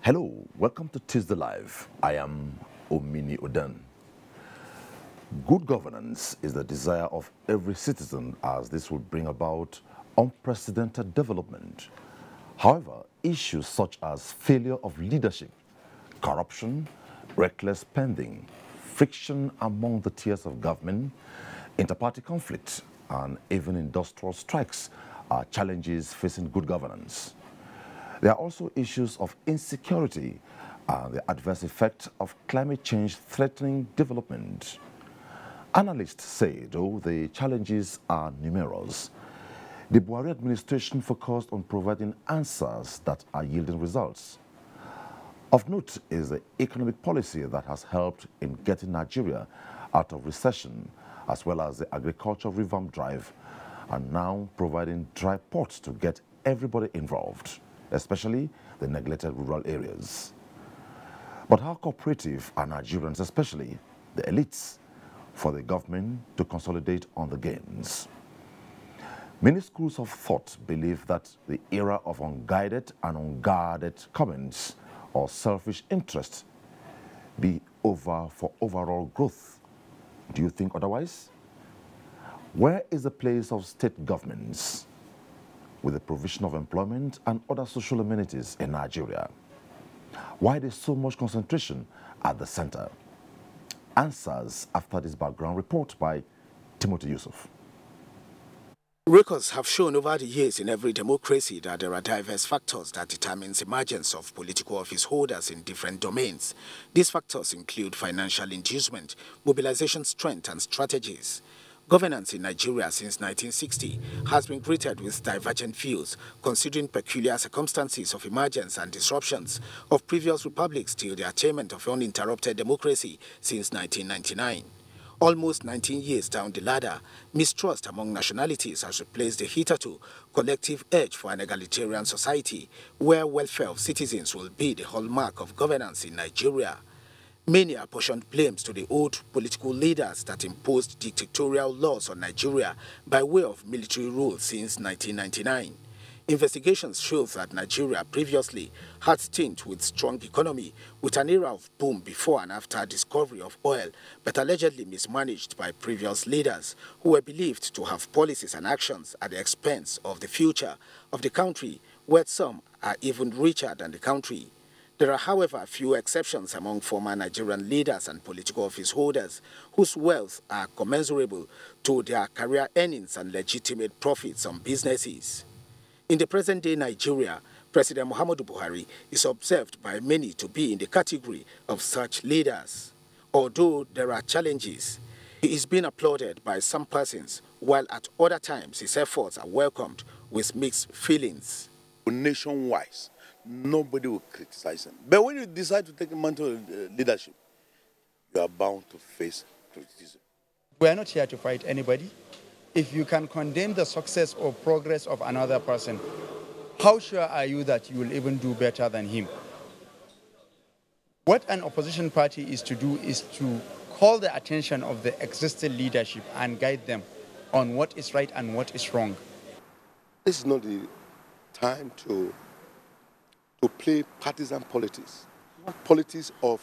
Hello, welcome to Tuesday Live. I am Omini Odan. Good governance is the desire of every citizen, as this will bring about unprecedented development. However, issues such as failure of leadership, corruption, reckless spending, friction among the tiers of government, interparty conflict, and even industrial strikes are challenges facing good governance. There are also issues of insecurity and the adverse effect of climate change threatening development. Analysts say, though the challenges are numerous, the Buhari administration focused on providing answers that are yielding results. Of note is the economic policy that has helped in getting Nigeria out of recession, as well as the agricultural revamp drive, and now providing dry ports to get everybody involved, especially the neglected rural areas. But how cooperative are Nigerians, especially the elites, for the government to consolidate on the gains? Many schools of thought believe that the era of unguided and unguarded comments or selfish interest be over for overall growth. Do you think otherwise? Where is the place of state governments with the provision of employment and other social amenities in Nigeria? Why there's so much concentration at the center? Answers after this background report by Timothy Yusuf. Records have shown over the years in every democracy that there are diverse factors that determine the emergence of political office holders in different domains. These factors include financial inducement, mobilization strength and strategies. Governance in Nigeria since 1960 has been greeted with divergent views, considering peculiar circumstances of emergence and disruptions of previous republics till the attainment of uninterrupted democracy since 1999. Almost 19 years down the ladder, mistrust among nationalities has replaced the hitherto collective urge for an egalitarian society where welfare of citizens will be the hallmark of governance in Nigeria. Many apportioned blames to the old political leaders that imposed dictatorial laws on Nigeria by way of military rule since 1999. Investigations show that Nigeria previously had stint with strong economy, with an era of boom before and after discovery of oil, but allegedly mismanaged by previous leaders who were believed to have policies and actions at the expense of the future of the country, where some are even richer than the country. There are, however, few exceptions among former Nigerian leaders and political office holders whose wealth are commensurable to their career earnings and legitimate profits on businesses. In the present-day Nigeria, President Muhammadu Buhari is observed by many to be in the category of such leaders. Although there are challenges, he is being applauded by some persons, while at other times his efforts are welcomed with mixed feelings. Nationwide, nobody will criticize him. But when you decide to take a mantle of leadership, you are bound to face criticism. We are not here to fight anybody. If you can condemn the success or progress of another person, how sure are you that you will even do better than him? What an opposition party is to do is to call the attention of the existing leadership and guide them on what is right and what is wrong. This is not the time to play partisan politics, politics of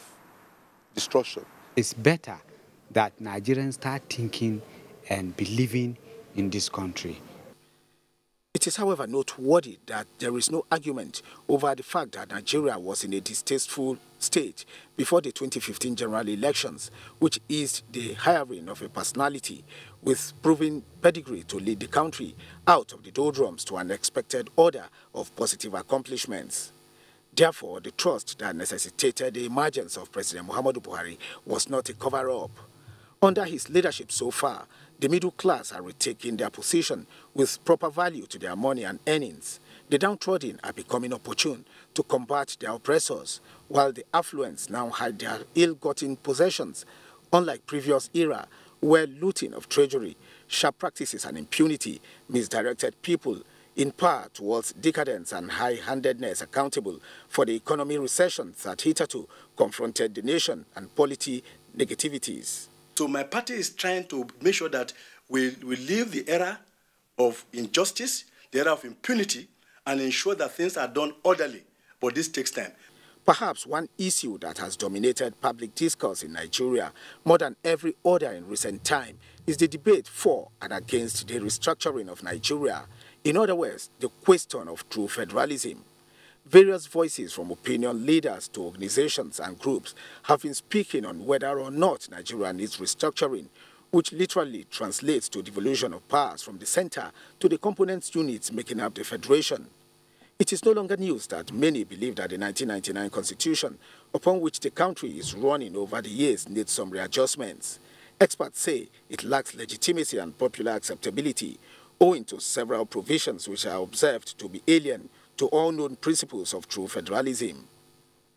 destruction. It's better that Nigerians start thinking and believing in this country. It is, however, noteworthy that there is no argument over the fact that Nigeria was in a distasteful state before the 2015 general elections, which is the hiring of a personality with proven pedigree to lead the country out of the doldrums to an expected order of positive accomplishments. Therefore, the trust that necessitated the emergence of President Muhammadu Buhari was not a cover-up. Under his leadership so far, the middle class are retaking their position with proper value to their money and earnings. The downtrodden are becoming opportune to combat their oppressors, while the affluents now hide their ill-gotten possessions, unlike previous era where looting of treasury, sharp practices and impunity misdirected people in power towards decadence and high-handedness accountable for the economic recessions that hitherto confronted the nation and polity negativities. So my party is trying to make sure that we leave the era of injustice, the era of impunity, and ensure that things are done orderly. But this takes time. Perhaps one issue that has dominated public discourse in Nigeria more than every other in recent time is the debate for and against the restructuring of Nigeria. In other words, the question of true federalism. Various voices from opinion leaders to organizations and groups have been speaking on whether or not Nigeria needs restructuring, which literally translates to devolution of powers from the center to the component units making up the federation. It is no longer news that many believe that the 1999 constitution, upon which the country is running over the years, needs some readjustments. Experts say it lacks legitimacy and popular acceptability, owing to several provisions which are observed to be alien to all known principles of true federalism.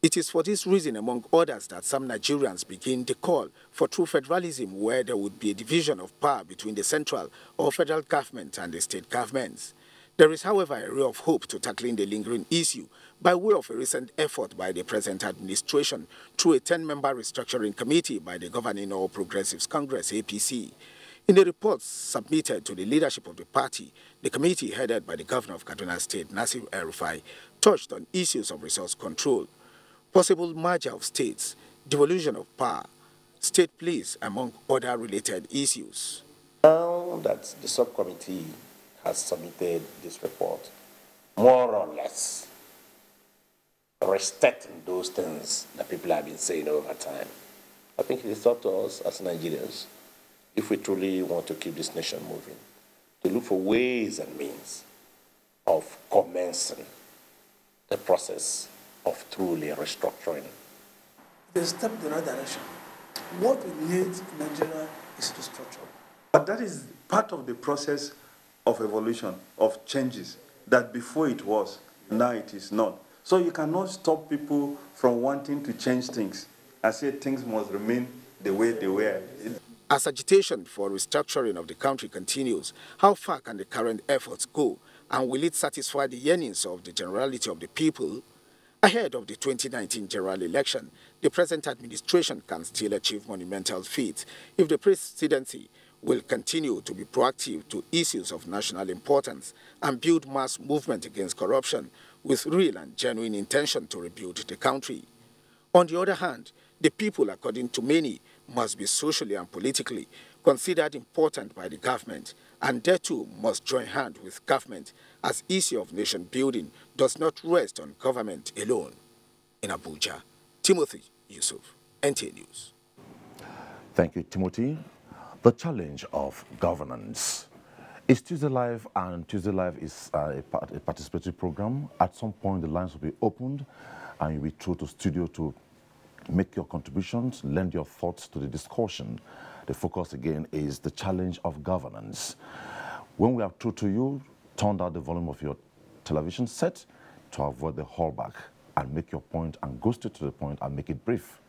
It is for this reason, among others, that some Nigerians begin the call for true federalism, where there would be a division of power between the central or federal government and the state governments. There is, however, a ray of hope to tackling the lingering issue by way of a recent effort by the present administration through a 10-member restructuring committee by the Governing All Progressives Congress, APC. In a report submitted to the leadership of the party, the committee headed by the governor of Kaduna State, Nasir El-Rufai, touched on issues of resource control, possible merger of states, devolution of power, state police, among other related issues. Now that the subcommittee has submitted this report, more or less respecting those things that people have been saying over time, I think it is up to us as Nigerians, if we truly want to keep this nation moving, to look for ways and means of commencing the process of truly restructuring. They step in the right direction. What we need in Nigeria is restructuring. But that is part of the process of evolution, of changes, that before it was, now it is not. So you cannot stop people from wanting to change things. I say things must remain the way they were. As agitation for restructuring of the country continues, how far can the current efforts go, and will it satisfy the yearnings of the generality of the people? Ahead of the 2019 general election, the present administration can still achieve monumental feats if the presidency will continue to be proactive to issues of national importance and build mass movement against corruption with real and genuine intention to rebuild the country. On the other hand, the people, according to many, must be socially and politically considered important by the government, and they too must join hands with government, as issue of nation building does not rest on government alone. In Abuja, Timothy Yusuf, NTA News. Thank you, Timothy. The challenge of governance is Tuesday Live, and Tuesday Live is a participatory program. At some point, the lines will be opened, and you'll be through to studio to make your contributions, lend your thoughts to the discussion. The focus again is the challenge of governance. When we are through to you, turn down the volume of your television set to avoid the holdback and make your point and go straight to the point and make it brief.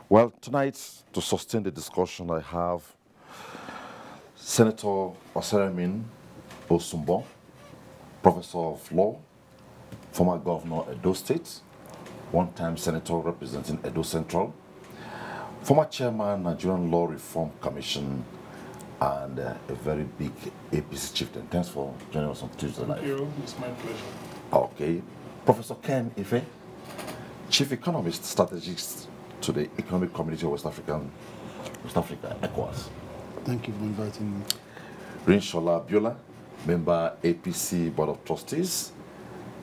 Well, tonight, to sustain the discussion, I have Senator Oseramin Osumbo, Professor of Law, former Governor of Edo State, one-time Senator representing Edo Central, former Chairman, Nigerian Law Reform Commission, and a very big APC chieftain. Thanks for joining us on Tuesday Live. Thank you. It's my pleasure. Okay. Professor Ken Ife, Chief Economist Strategist to the Economic Community of West Africa, ECOWAS. Thank you for inviting me. Rinshola Biola, Member APC Board of Trustees,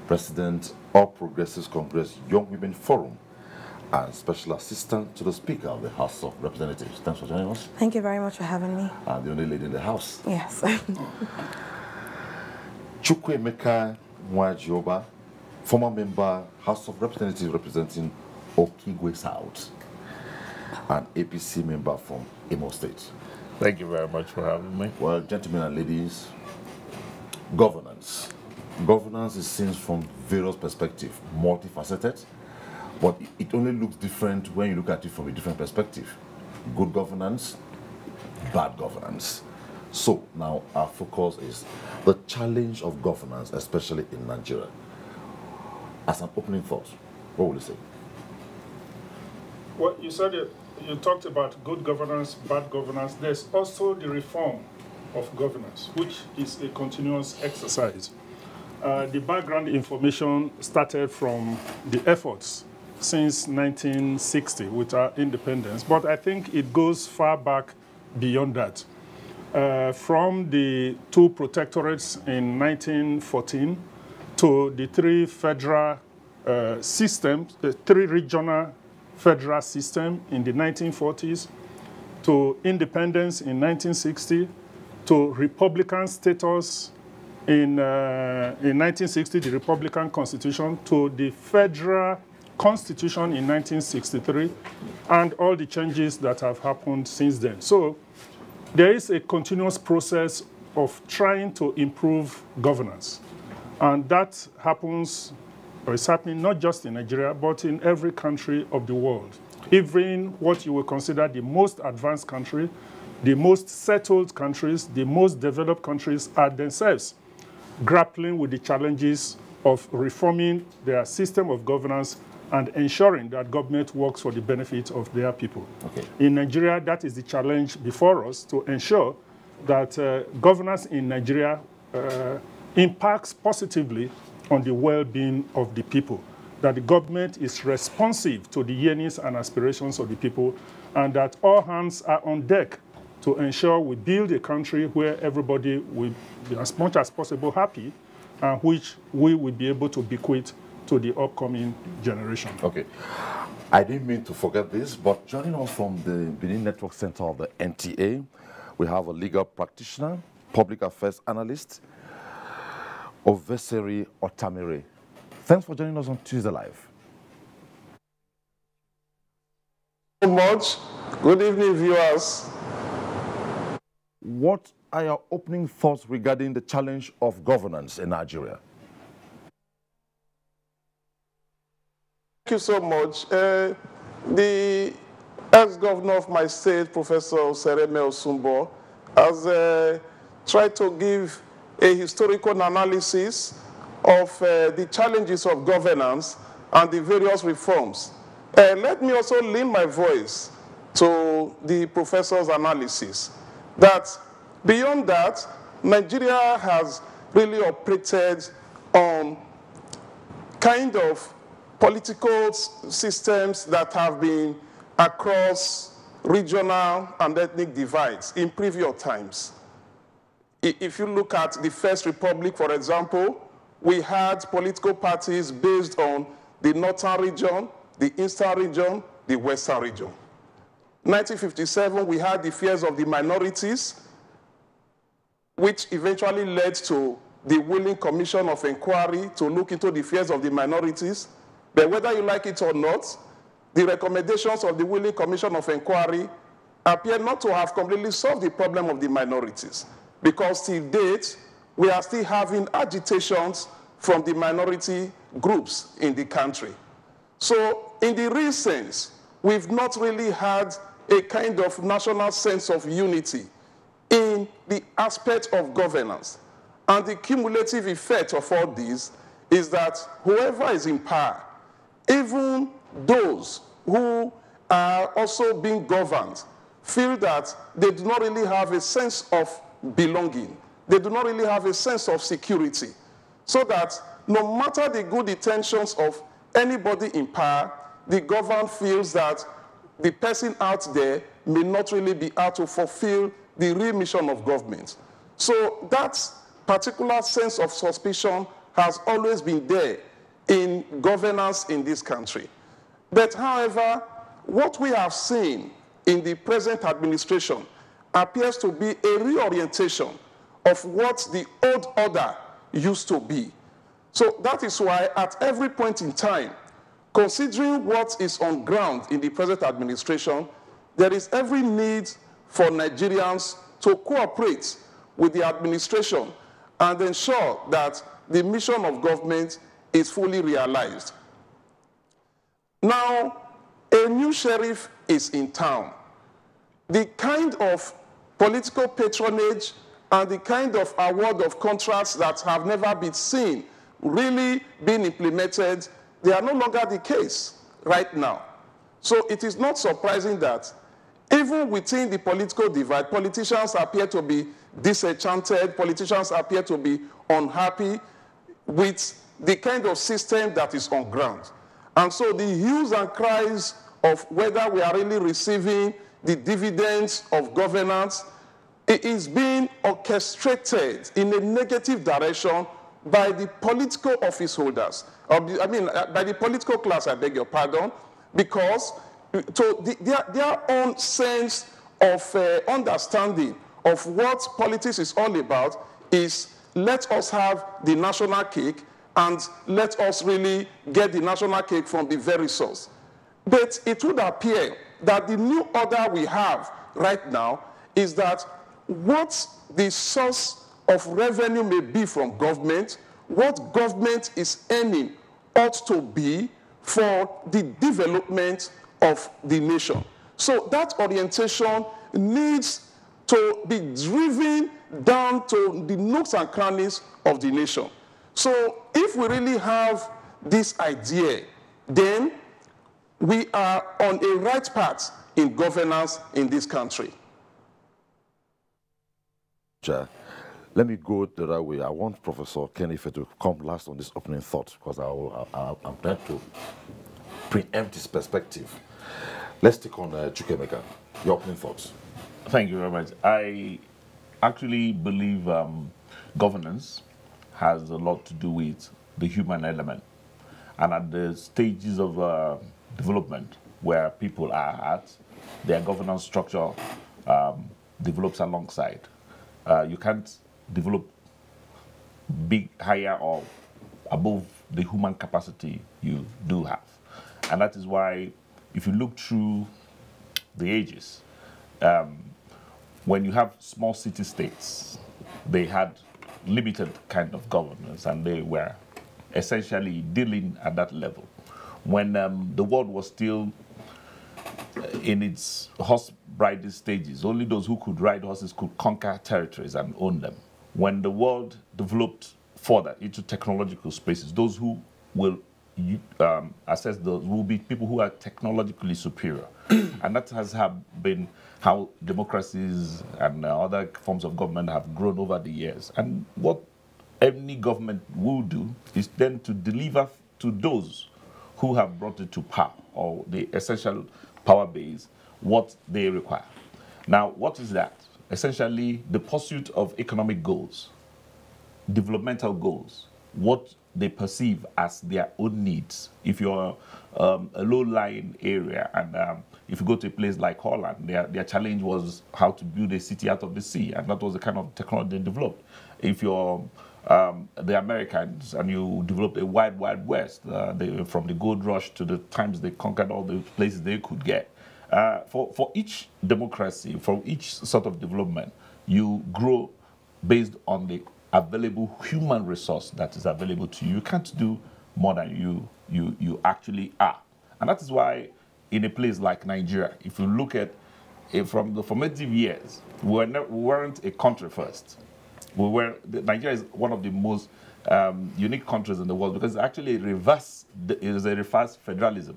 President All Progressives Congress Young Women Forum, and Special Assistant to the Speaker of the House of Representatives. Thanks for joining us. Thank you very much for having me. And the only lady in the House. Yes. Chukwuemeka Nwajioba, former member, House of Representatives representing Okigwe South, and APC member from Imo State. Thank you very much for having me. Well, gentlemen and ladies, governance. Governance is seen from various perspectives, multifaceted, but it only looks different when you look at it from a different perspective. Good governance, bad governance. So now our focus is the challenge of governance, especially in Nigeria. As an opening thought, what would you say? Well, you said it. You talked about good governance, bad governance. There's also the reform of governance, which is a continuous exercise. The background information started from the efforts since 1960 with our independence, but I think it goes far back beyond that. From the 2 protectorates in 1914 to the 3 federal systems, the 3 regional federal system in the 1940s, to independence in 1960, to Republican status in 1960, the Republican Constitution, to the Federal Constitution in 1963, and all the changes that have happened since then. So there is a continuous process of trying to improve governance. And that happens, or is happening not just in Nigeria, but in every country of the world. Even what you will consider the most advanced country, the most settled countries, the most developed countries are themselves grappling with the challenges of reforming their system of governance and ensuring that government works for the benefit of their people. Okay. In Nigeria, that is the challenge before us, to ensure that governance in Nigeria impacts positively on the well-being of the people, that the government is responsive to the yearnings and aspirations of the people, and that all hands are on deck to ensure we build a country where everybody will be as much as possible happy, and which we will be able to bequeath to the upcoming generation. Okay. I didn't mean to forget this, but joining us from the Benin Network Center of the NTA, we have a legal practitioner, public affairs analyst, Oveseri Otamere. Thanks for joining us on Tuesday Live. So much. Good evening, viewers. What are your opening thoughts regarding the challenge of governance in Nigeria? Thank you so much. The ex-governor of my state, Professor Sereme Osumbo, has tried to give a historical analysis of the challenges of governance and the various reforms. Let me also lend my voice to the professor's analysis that beyond that, Nigeria has really operated on kind of political systems that have been across regional and ethnic divides in previous times. If you look at the First Republic, for example, we had political parties based on the northern region, the eastern region, the western region. 1957, we had the fears of the minorities, which eventually led to the Willing Commission of Inquiry to look into the fears of the minorities. But whether you like it or not, the recommendations of the Willing Commission of Inquiry appear not to have completely solved the problem of the minorities, because till date, we are still having agitations from the minority groups in the country. So in the real sense, we've not really had a kind of national sense of unity in the aspect of governance. And the cumulative effect of all this is that whoever is in power, even those who are also being governed, feel that they do not really have a sense of belonging. They do not really have a sense of security. So that no matter the good intentions of anybody in power, the governed feels that the person out there may not really be able to fulfill the real mission of government. So that particular sense of suspicion has always been there in governance in this country. But however, what we have seen in the present administration appears to be a reorientation of what the old order used to be. So that is why at every point in time, considering what is on ground in the present administration, there is every need for Nigerians to cooperate with the administration and ensure that the mission of government is fully realized. Now, a new sheriff is in town. The kind of political patronage and the kind of award of contracts that have never been seen really being implemented, they are no longer the case right now. So it is not surprising that even within the political divide, politicians appear to be disenchanted, politicians appear to be unhappy with the kind of system that is on ground. And so the hues and cries of whether we are really receiving the dividends of governance, it is being orchestrated in a negative direction by the political office holders. By the political class, I beg your pardon, because their own sense of understanding of what politics is all about is let us have the national cake and let us really get the national cake from the very source. But it would appear that the new order we have right now is that what the source of revenue may be from government, what government is earning ought to be for the development of the nation. So that orientation needs to be driven down to the nooks and crannies of the nation. So if we really have this idea, then we are on a right path in governance in this country. Let me go the other way. I want Professor Kenife to come last on this opening thought, because I'm trying to preempt his perspective. Let's take on Chukemeka. Your opening thoughts. Thank you very much. I actually believe governance has a lot to do with the human element. And at the stages of development where people are at, their governance structure develops alongside. You can't develop higher or above the human capacity you do have. And that is why, if you look through the ages, when you have small city-states, they had limited kind of governance, and they were essentially dealing at that level. When the world was still in its horse-riding stages, only those who could ride horses could conquer territories and own them. When the world developed further into technological spaces, those who will assess those will be people who are technologically superior. And that has been how democracies and other forms of government have grown over the years. And what any government will do is then to deliver to those who have brought it to power, or the essential power base, what they require. Now, what is that? Essentially, the pursuit of economic goals, developmental goals, what they perceive as their own needs. If you're a low-lying area, and if you go to a place like Holland, their challenge was how to build a city out of the sea, and that was the kind of technology they developed. If you're the Americans and you developed a wide west, from the gold rush to the times they conquered all the places they could get. For each democracy, for each sort of development, you grow based on the available human resource that is available to you. You can't do more than you actually are. And that is why in a place like Nigeria, if you look at it from the formative years, we weren't a country first. Nigeria is one of the most unique countries in the world, because it's actually it is a reverse federalism.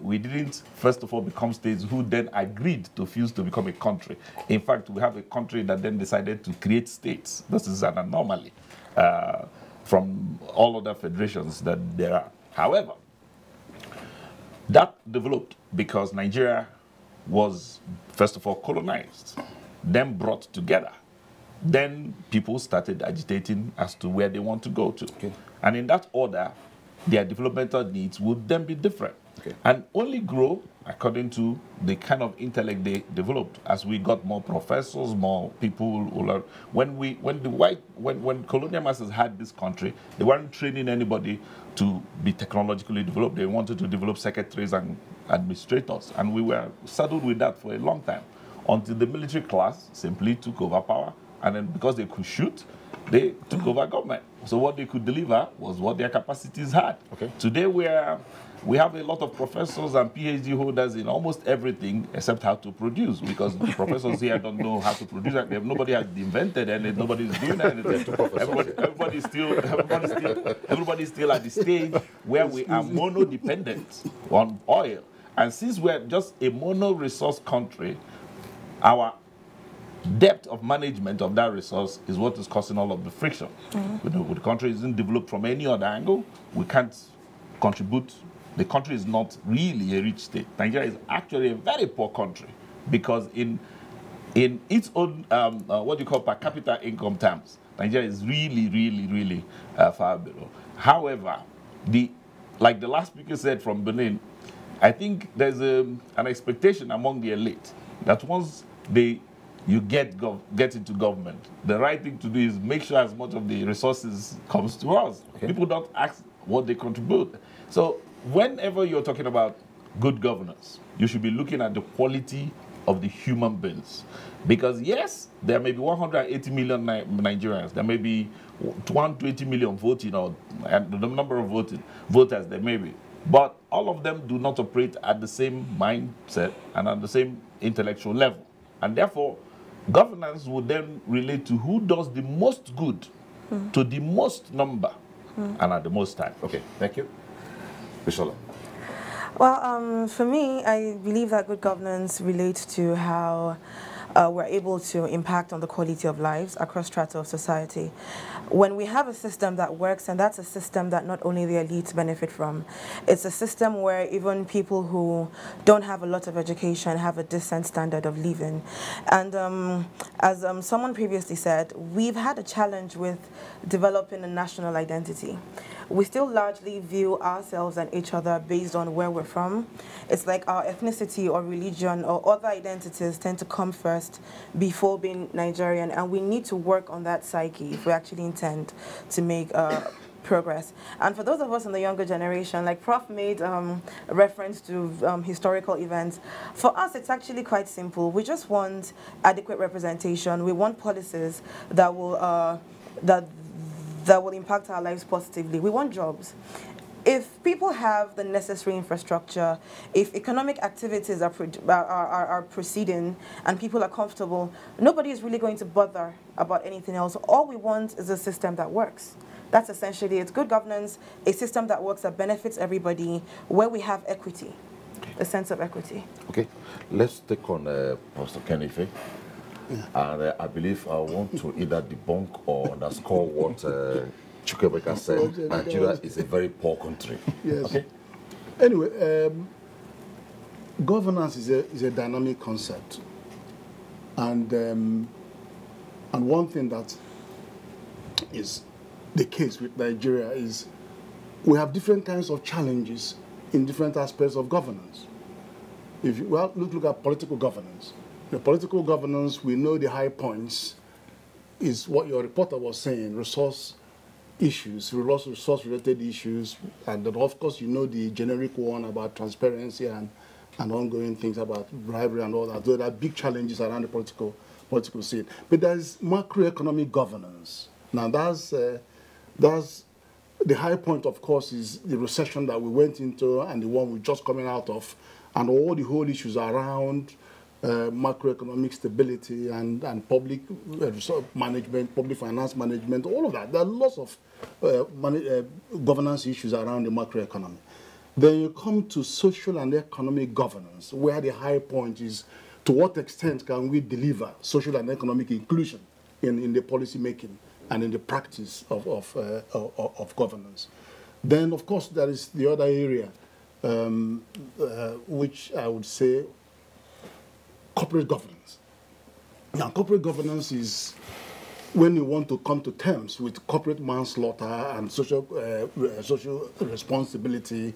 We didn't, first of all, become states who then agreed to fuse to become a country. In fact, we have a country that then decided to create states. This is an anomaly from all other federations that there are. However, that developed because Nigeria was, first of all, colonized, then brought together. Then people started agitating as to where they want to go to. Okay. And in that order, their developmental needs would then be different. Okay. And only grow according to the kind of intellect they developed. As we got more professors, more people who learn. When colonial masters had this country, they weren't training anybody to be technologically developed. They wanted to develop secretaries and administrators. And we were saddled with that for a long time, until the military class simply took over power. And then because they could shoot, they took over government. So what they could deliver was what their capacities had. Okay. Today we have a lot of professors and PhD holders in almost everything except how to produce, because the professors here don't know how to produce. Nobody has invented anything. Nobody's doing anything. Everybody's still at the stage where we are mono-dependent on oil. And since we're just a mono-resource country, our depth of management of that resource is what is causing all of the friction. Mm-hmm. The country isn't developed from any other angle. We can't contribute the country is not really a rich state. Nigeria is actually a very poor country because in its own, what you call per capita income terms, Nigeria is really far below. However, like the last speaker said from Benin, I think there's an expectation among the elite that once you get into government, the right thing to do is make sure as much of the resources comes to us. Okay. People don't ask what they contribute. So whenever you're talking about good governance, you should be looking at the quality of the human beings. Because yes, there may be 180 million Nigerians, there may be 120 million voting, or and the number of voters there may be. But all of them do not operate at the same mindset and at the same intellectual level. And therefore, governance would then relate to who does the most good to the most number and at the most time. Okay, thank you. Bishola. Well, for me, I believe that good governance relates to how we're able to impact on the quality of lives across strata of society. When we have a system that works, and that's a system that not only the elites benefit from, it's a system where even people who don't have a lot of education have a decent standard of living. And as someone previously said, we've had a challenge with developing a national identity. We still largely view ourselves and each other based on where we're from. It's like our ethnicity or religion or other identities tend to come first before being Nigerian, and we need to work on that psyche if we actually intend to make progress. And for those of us in the younger generation, like Prof made reference to historical events, for us it's actually quite simple. We just want adequate representation. We want policies that will that will impact our lives positively. We want jobs. If people have the necessary infrastructure, if economic activities are proceeding and people are comfortable, nobody is really going to bother about anything else. All we want is a system that works. That's essentially it. Good governance, a system that works, that benefits everybody, where we have equity, a sense of equity. Okay, let's take on Pastor Kenife. And I believe I want to either debunk or underscore what Chukwuemeka said. Nigeria is a very poor country. Yes. Okay. Anyway, governance is a dynamic concept, and one thing that is the case with Nigeria is we have different kinds of challenges in different aspects of governance. If you look at political governance. The political governance, we know the high points is what your reporter was saying, resource issues, resource-related issues, and then of course you know the generic one about transparency and ongoing things about bribery and all that. There are big challenges around the political scene. But there's macroeconomic governance. Now that's the high point, of course, is the recession that we went into and the one we're just coming out of, and all the whole issues around macroeconomic stability and public management, public finance management, all of that. There are lots of governance issues around the macroeconomy. Then you come to social and economic governance, where the high point is to what extent can we deliver social and economic inclusion in the policy making and in the practice of governance. Then, of course, there is the other area, which I would say corporate governance. Now, corporate governance is when you want to come to terms with corporate manslaughter and social responsibility,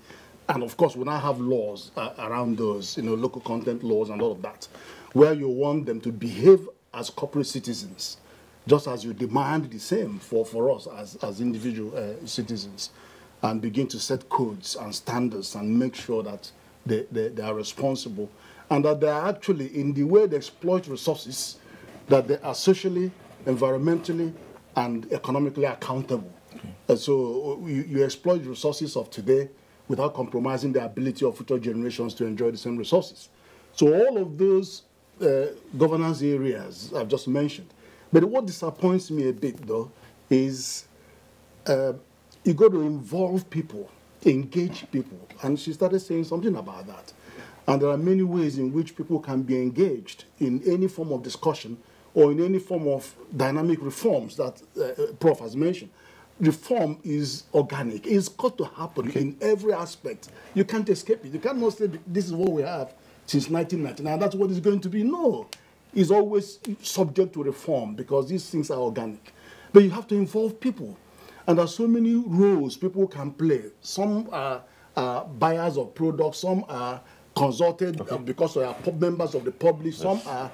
and of course, we now have laws around those, local content laws and all of that, where you want them to behave as corporate citizens, just as you demand the same for us as individual citizens, and begin to set codes and standards and make sure that they are responsible, and that they are actually, in the way they exploit resources, that they are socially, environmentally, and economically accountable. Okay. And so you exploit the resources of today without compromising the ability of future generations to enjoy the same resources. So all of those governance areas I've just mentioned. But what disappoints me a bit, though, is you got to involve people, engage people. And she started saying something about that. And there are many ways in which people can be engaged in any form of discussion or in any form of dynamic reforms that Prof has mentioned. reform is organic. It's got to happen in every aspect. You can't escape it. You cannot say this is what we have since 1999. That's what it's going to be. No. It's always subject to reform because these things are organic. But you have to involve people. And there are so many roles people can play. Some are buyers of products, some are consulted because they are members of the public, some are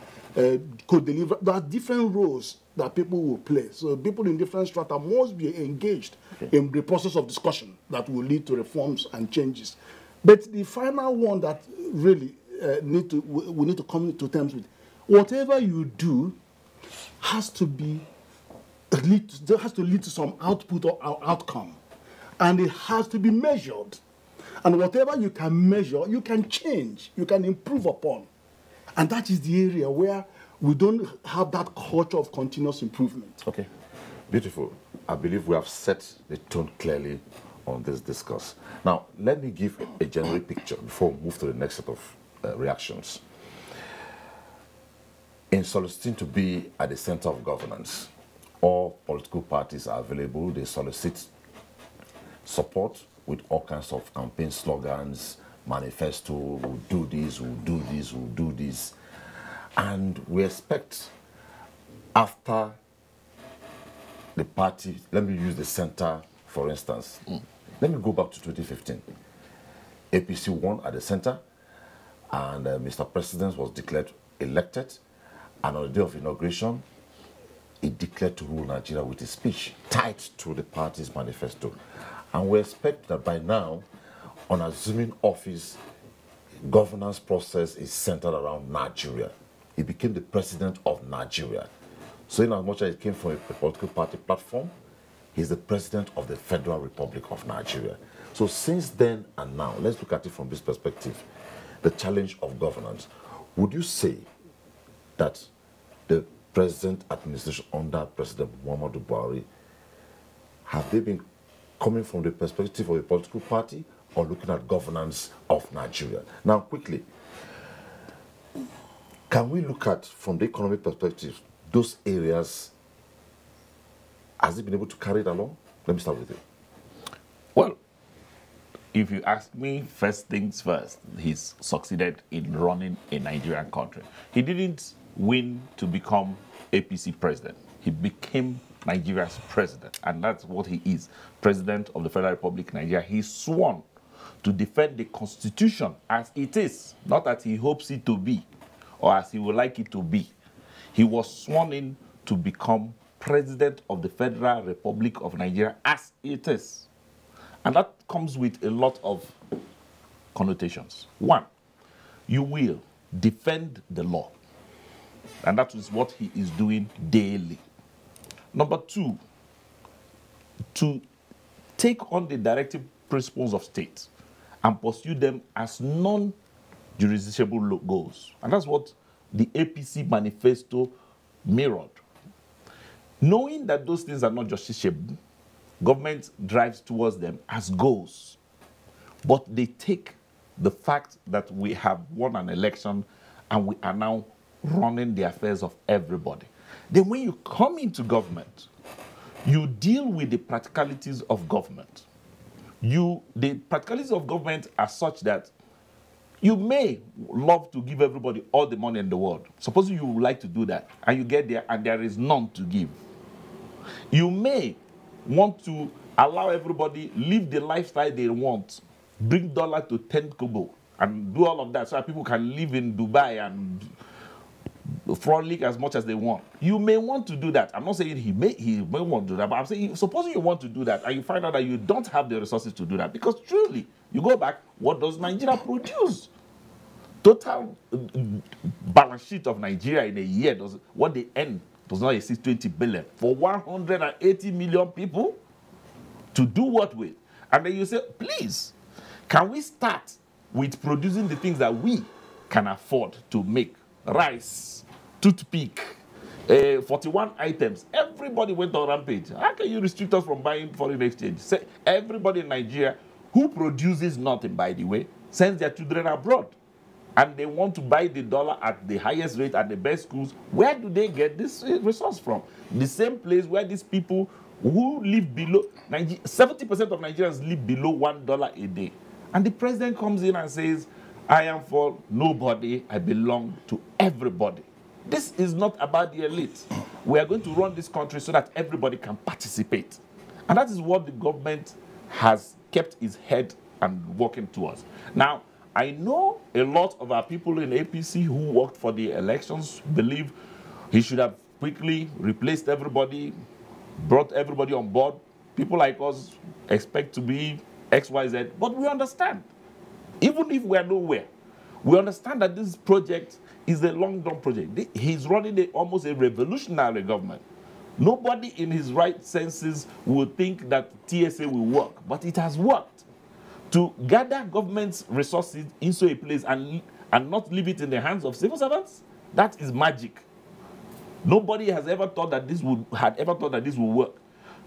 co-deliver. There are different roles that people will play. So people in different strata must be engaged in the process of discussion that will lead to reforms and changes. But the final one that really we need to come to terms with, whatever you do has to lead to some output or outcome. And it has to be measured. And whatever you can measure, you can change, you can improve upon. And that is the area where we don't have that culture of continuous improvement. Okay, beautiful. I believe we have set the tone clearly on this discourse. Now, let me give a general picture before we move to the next set of reactions. In soliciting to be at the center of governance, all political parties are available. They solicit support with all kinds of campaign slogans, manifesto, we'll do this, we'll do this, we'll do this. And we expect after the party, let me use the center for instance. Let me go back to 2015. APC won at the center and Mr. President was declared elected, and on the day of inauguration, he declared to rule Nigeria with a speech tied to the party's manifesto. And we expect that by now, on assuming office, governance process is centered around Nigeria. He became the president of Nigeria. So in as much as it came from a political party platform, he's the president of the Federal Republic of Nigeria. So since then and now, let's look at it from this perspective, the challenge of governance. Would you say that the present administration under President Muhammadu Buhari, have they been coming from the perspective of a political party or looking at governance of Nigeria? Now, quickly, can we look at, from the economic perspective, those areas, has it been able to carry it along? Let me start with you. Well, if you ask me, first things first, he's succeeded in running a Nigerian country. He didn't win to become APC president. He became Nigeria's president, and that's what he is, president of the Federal Republic of Nigeria. He's sworn to defend the Constitution as it is, not as he hopes it to be or as he would like it to be. He was sworn in to become president of the Federal Republic of Nigeria as it is. And that comes with a lot of connotations. One, you will defend the law. And that is what he is doing daily. Number two, to take on the directive principles of state and pursue them as non-jurisdictional goals. And that's what the APC manifesto mirrored. Knowing that those things are not justiciable, government drives towards them as goals. But they take the fact that we have won an election and we are now running the affairs of everybody. Then when you come into government, you deal with the practicalities of government. The practicalities of government are such that you may love to give everybody all the money in the world. Suppose you would like to do that, and you get there and there is none to give. You may want to allow everybody live the lifestyle they want, bring dollar to 10 kobo, and do all of that so that people can live in Dubai and frolic as much as they want. You may want to do that. I'm not saying he may want to do that, but I'm saying supposing you want to do that and you find out that you don't have the resources to do that, because truly, you go back, what does Nigeria produce? Total balance sheet of Nigeria in a year, what they earn does not exceed 20 billion for 180 million people to do what with? And then you say, please, can we start with producing the things that we can afford to make? Rice, toothpick, 41 items. Everybody went on rampage. How can you restrict us from buying foreign exchange? Say, everybody in Nigeria who produces nothing, by the way, sends their children abroad. And they want to buy the dollar at the highest rate at the best schools. Where do they get this resource from? The same place where these people who live below, 70% of Nigerians live below $1 a day. And the president comes in and says, I am for nobody, I belong to everybody. This is not about the elite. We are going to run this country so that everybody can participate. And that is what the government has kept its head and working towards. Now, I know a lot of our people in APC who worked for the elections believe he should have quickly replaced everybody, brought everybody on board. People like us expect to be XYZ, but we understand. Even if we are nowhere, we understand that this project is a long-term project. He's running almost a revolutionary government. Nobody in his right senses would think that TSA will work, but it has worked. To gather government's resources into a place and not leave it in the hands of civil servants, that is magic. Nobody has ever thought that this would work.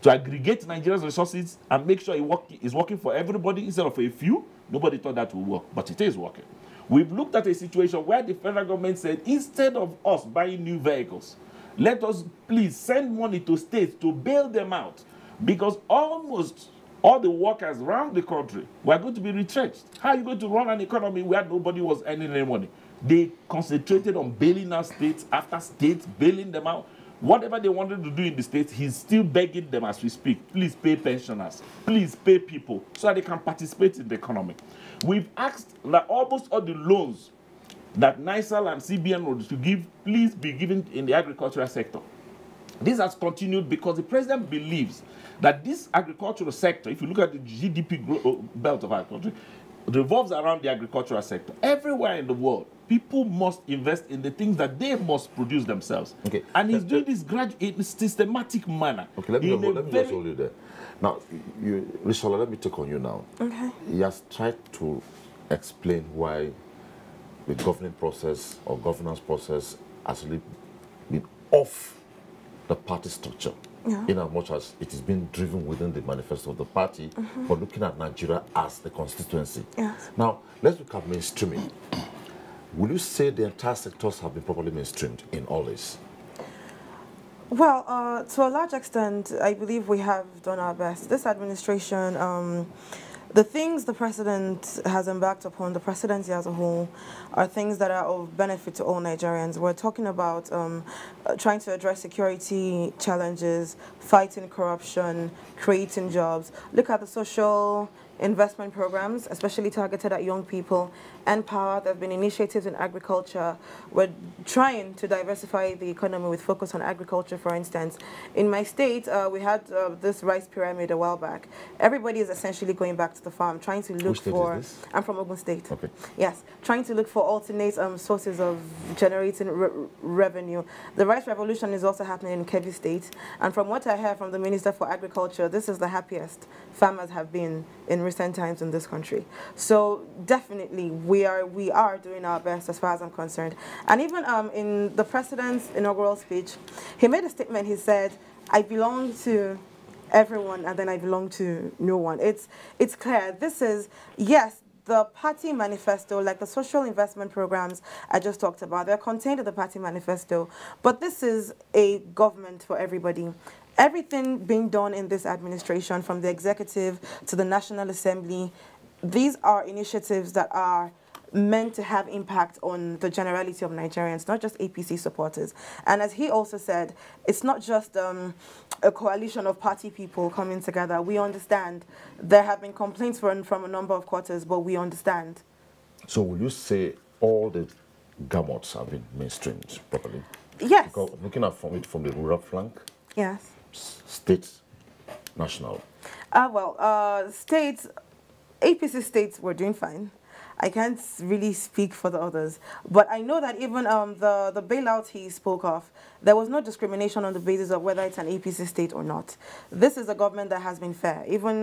To aggregate Nigeria's resources and make sure it is working for everybody instead of a few, nobody thought that would work, but it is working. We've looked at a situation where the federal government said, instead of us buying new vehicles, let us please send money to states to bail them out, because almost all the workers around the country were going to be retrenched. How are you going to run an economy where nobody was earning any money? They concentrated on bailing out states after states, bailing them out. Whatever they wanted to do in the states, he's still begging them as we speak. Please pay pensioners. Please pay people so that they can participate in the economy. We've asked that almost all the loans that NISAL and CBN were to give, please be given in the agricultural sector. This has continued because the president believes that this agricultural sector, if you look at the GDP belt of our country, revolves around the agricultural sector. Everywhere in the world, people must invest in the things that they must produce themselves. Okay. And he's doing this in a systematic manner. Okay, let me just hold you there. Now, Rishola, let me take on you now. Okay. He has tried to explain why the governing process or governance process has really been off the party structure. Yeah. In as much as it is being driven within the manifesto of the party, but looking at Nigeria as the constituency. Yes. Now, let's look at mainstreaming. Will you say the entire sectors have been properly mainstreamed in all this? Well, to a large extent, I believe we have done our best. This administration, the things the president has embarked upon, the presidency as a whole, are things that are of benefit to all Nigerians. We're talking about trying to address security challenges, fighting corruption, creating jobs. Look at the social investment programs, especially targeted at young people, and power. There have been initiatives in agriculture. We're trying to diversify the economy with focus on agriculture, for instance. In my state, we had this rice pyramid a while back. Everybody is essentially going back to the farm, trying to look for... Which state is this? I'm from Ogun State. Okay. Yes, trying to look for alternate sources of generating revenue. The rice revolution is also happening in Kebbi State, and from what I heard from the Minister for Agriculture, this is the happiest farmers have been in recent times in this country. So definitely we are doing our best as far as I'm concerned. And even in the president's inaugural speech, he made a statement. He said, I belong to everyone and then I belong to no one. It's clear. This is, yes, the party manifesto, like the social investment programs I just talked about, they're contained in the party manifesto, but this is a government for everybody. Everything being done in this administration, from the executive to the National Assembly, these are initiatives that are meant to have impact on the generality of Nigerians, not just APC supporters. And as he also said, it's not just a coalition of party people coming together. We understand. There have been complaints from a number of quarters, but we understand. So will you say all the gamuts have been mainstreamed properly? Yes. Because looking at it from the rural flank? Yes. States, national? States, APC states were doing fine. I can't really speak for the others. But I know that even the bailout he spoke of, there was no discrimination on the basis of whether it's an APC state or not. This is a government that has been fair. Even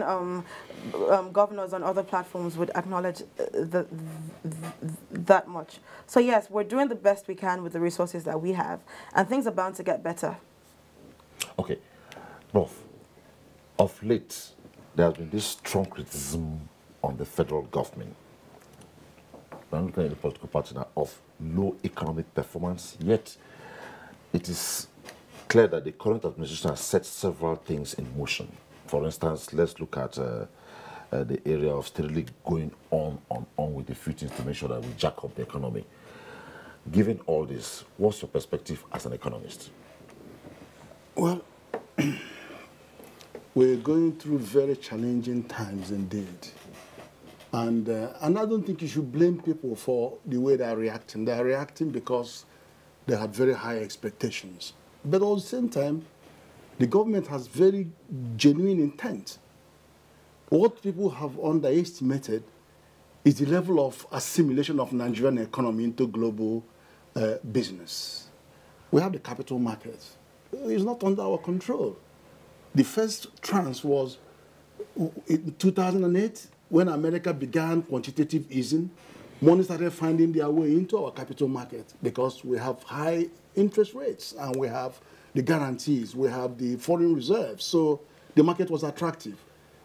governors on other platforms would acknowledge that much. So yes, we're doing the best we can with the resources that we have, and things are bound to get better. Okay. Prof, of late, there has been this strong criticism on the federal government, I'm looking at the political party now, of low economic performance, yet it is clear that the current administration has set several things in motion. For instance, let's look at the area of steadily going on with a few things to make sure that we jack up the economy. Given all this, what's your perspective as an economist? Well, we're going through very challenging times indeed. And I don't think you should blame people for the way they are reacting. They are reacting because they had very high expectations. But at the same time, the government has very genuine intent. What people have underestimated is the level of assimilation of Nigerian economy into global business. We have the capital market. It's not under our control. The first trance was in 2008, when America began quantitative easing. Money started finding their way into our capital market because we have high interest rates and we have the guarantees, we have the foreign reserves. So the market was attractive.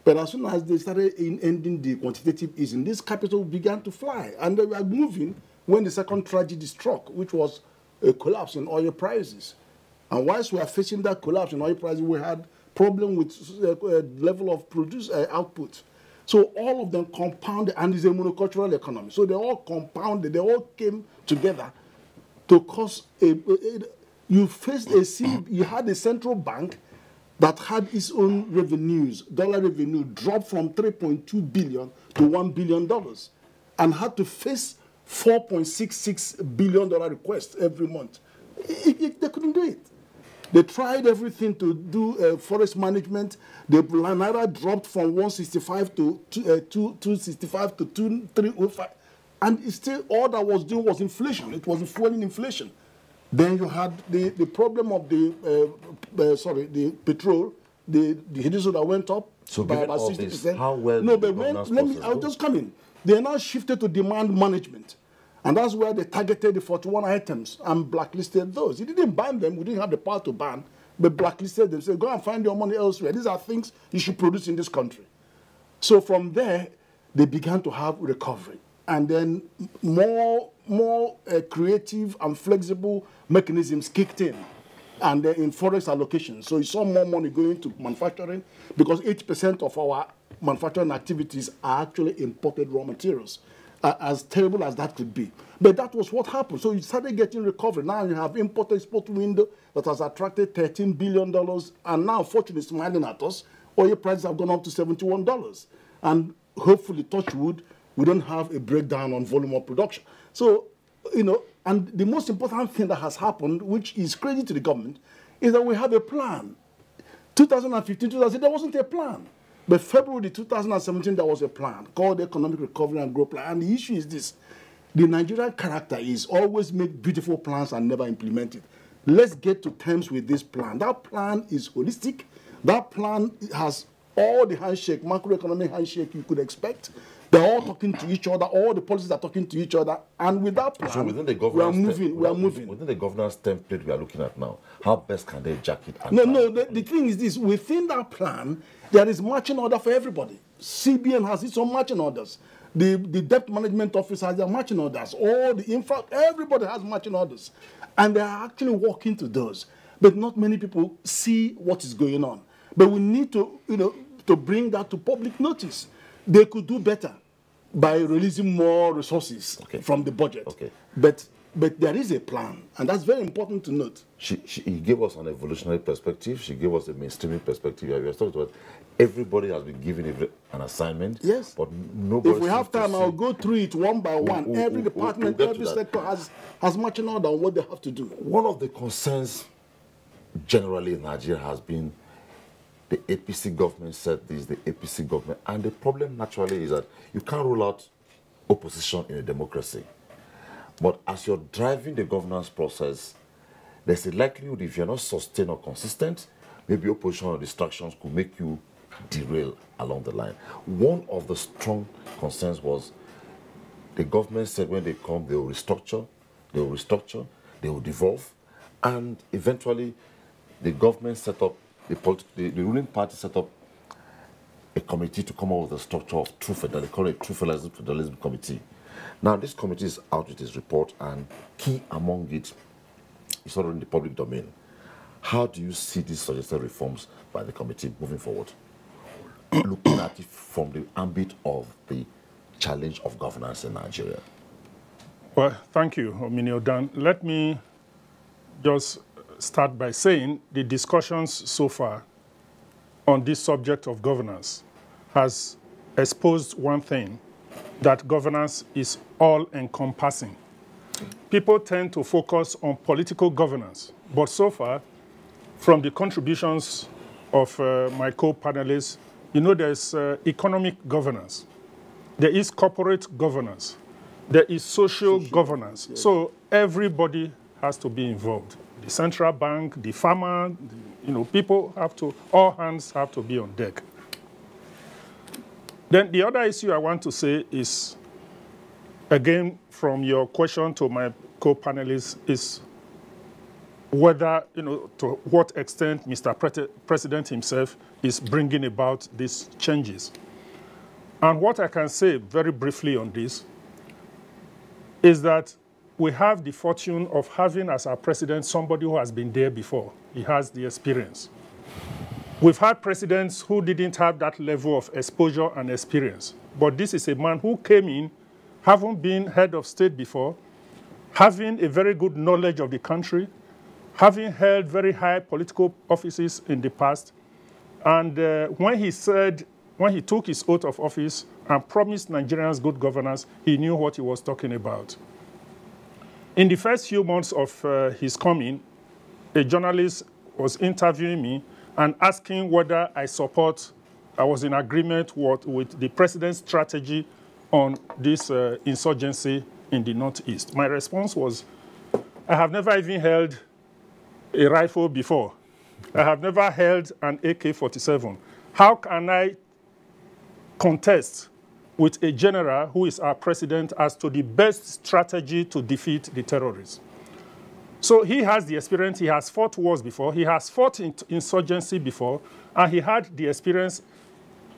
But as soon as they started ending the quantitative easing, this capital began to fly. And they were moving when the second tragedy struck, which was a collapse in oil prices. And whilst we are facing that collapse in oil prices, we had problem with level of output. So all of them compounded, and it's a monocultural economy. So they all compounded, they all came together to cause you had a central bank that had its own revenues, dollar revenue dropped from $3.2 billion to $1 billion and had to face $4.66 billion requests every month. They couldn't do it. They tried everything to do forest management. The naira dropped from 165 to 265 to 305. And it's still all that was doing was inflation. It was fueling inflation. Then you had the problem of the petrol, the diesel that went up by about 60%. How well no, but I'll just come in. They now shifted to demand management. And that's where they targeted the 41 items and blacklisted those. He didn't ban them. We didn't have the power to ban, but blacklisted them. Said, go and find your money elsewhere. These are things you should produce in this country. So from there, they began to have recovery. And then more creative and flexible mechanisms kicked in. And then in forex allocation. So you saw more money going to manufacturing because 80% of our manufacturing activities are actually imported raw materials. As terrible as that could be. But that was what happened. So you started getting recovery. Now you have import-export window that has attracted $13 billion. And now, fortunately, smiling at us, oil prices have gone up to $71. And hopefully, touch wood, we don't have a breakdown on volume of production. So, and the most important thing that has happened, which is credit to the government, is that we have a plan. 2015, 2016, there wasn't a plan. But February 2017, there was a plan called the Economic Recovery and Growth Plan. And the issue is this. The Nigerian character is always make beautiful plans and never implement it. Let's get to terms with this plan. That plan is holistic. That plan has all the handshake, macroeconomic handshake you could expect. They're all talking to each other. All the policies are talking to each other. And with that plan, so within the we are moving. Within the governance template we are looking at now, how best can they jack it? The thing is this. Within that plan, there is marching order for everybody. CBN has its own marching orders. The debt management office has their marching orders. All the everybody has marching orders. And they are actually working to those. But not many people see what is going on. But we need to, to bring that to public notice. They could do better by releasing more resources from the budget. But there is a plan, and that's very important to note. She gave us an evolutionary perspective. She gave us a mainstreaming perspective. We are talking about everybody has been given an assignment. Yes. But nobody. If we have time, I'll go through it one by one. Every department, every sector has marching order on what they have to do. One of the concerns generally in Nigeria has been the APC government said this, the APC government. And the problem naturally is that you can't rule out opposition in a democracy. But as you're driving the governance process, there's a likelihood if you're not sustained or consistent, maybe opposition or distractions could make you derail along the line. One of the strong concerns was the government said when they come, they will restructure, they will devolve, and eventually the government set up, the ruling party set up a committee to come up with a structure of true federalism. They call it True Federalism Committee. Now, this committee is out with its report, and key among it is already in the public domain. How do you see these suggested reforms by the committee moving forward? Looking at it from the ambit of the challenge of governance in Nigeria. Well, thank you, Omini Odan. Let me just start by saying the discussions so far on this subject of governance has exposed one thing, that governance is all-encompassing. People tend to focus on political governance, but so far, from the contributions of my co-panelists, you know, there's economic governance, there is corporate governance, there is social governance. Yes. So everybody has to be involved. The central bank, the farmer, you know, people have to, all hands have to be on deck. Then the other issue I want to say is, again, from your question to my co-panelists, is whether, you know, to what extent Mr. President himself is bringing about these changes. And what I can say very briefly on this is that we have the fortune of having as our president somebody who has been there before. He has the experience. We've had presidents who didn't have that level of exposure and experience. But this is a man who came in, having been head of state before, having a very good knowledge of the country, having held very high political offices in the past. And when he took his oath of office and promised Nigerians good governance, he knew what he was talking about. In the first few months of his coming, a journalist was interviewing me and asking whether I was in agreement with the president's strategy on this insurgency in the Northeast. My response was, I have never even held a rifle before. I have never held an AK-47. How can I contest with a general who is our president as to the best strategy to defeat the terrorists? So he has the experience. He has fought wars before. He has fought insurgency before. And he had the experience.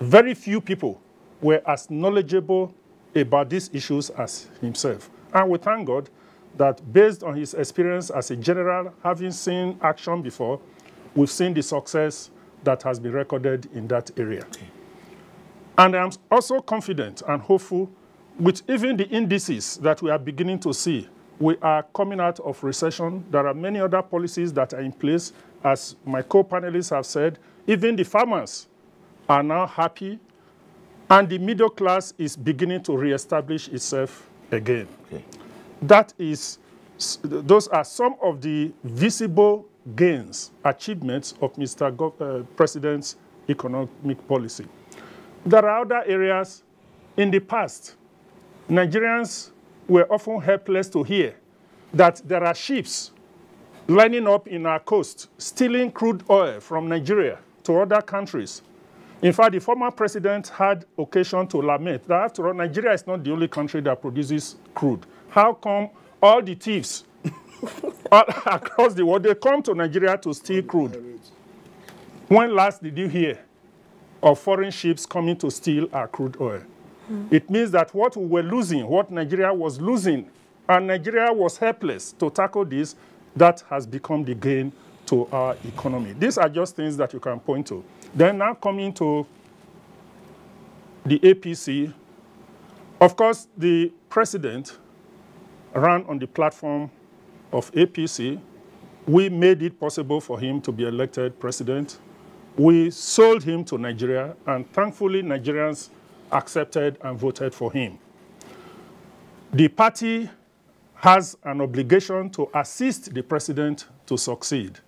Very few people were as knowledgeable about these issues as himself. And we thank God that based on his experience as a general, having seen action before, we've seen the success that has been recorded in that area. Okay. And I'm also confident and hopeful with even the indices that we are beginning to see. We are coming out of recession. There are many other policies that are in place. As my co-panelists have said, even the farmers are now happy, and the middle class is beginning to reestablish itself again. Okay. Those are some of the visible gains, achievements of Mr. President's economic policy. There are other areas. In the past, Nigerians were often helpless to hear that there are ships lining up in our coast, stealing crude oil from Nigeria to other countries. In fact, the former president had occasion to lament that, after all, Nigeria is not the only country that produces crude. How come all the thieves across the world, they come to Nigeria to steal crude? When last did you hear of foreign ships coming to steal our crude oil? It means that what we were losing, what Nigeria was losing, and Nigeria was helpless to tackle this, that has become the gain to our economy. These are just things that you can point to. Then now coming to the APC, of course, the president ran on the platform of APC. We made it possible for him to be elected president. We sold him to Nigeria, and thankfully, Nigerians accepted and voted for him. The party has an obligation to assist the president to succeed.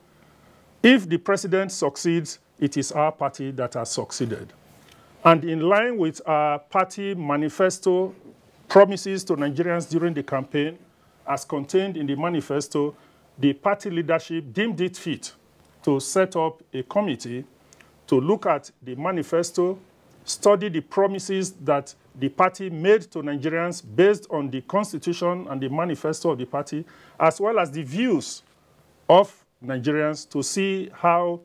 If the president succeeds, it is our party that has succeeded. And in line with our party manifesto promises to Nigerians during the campaign, as contained in the manifesto, the party leadership deemed it fit to set up a committee to look at the manifesto, study the promises that the party made to Nigerians based on the constitution and the manifesto of the party, as well as the views of Nigerians, to see how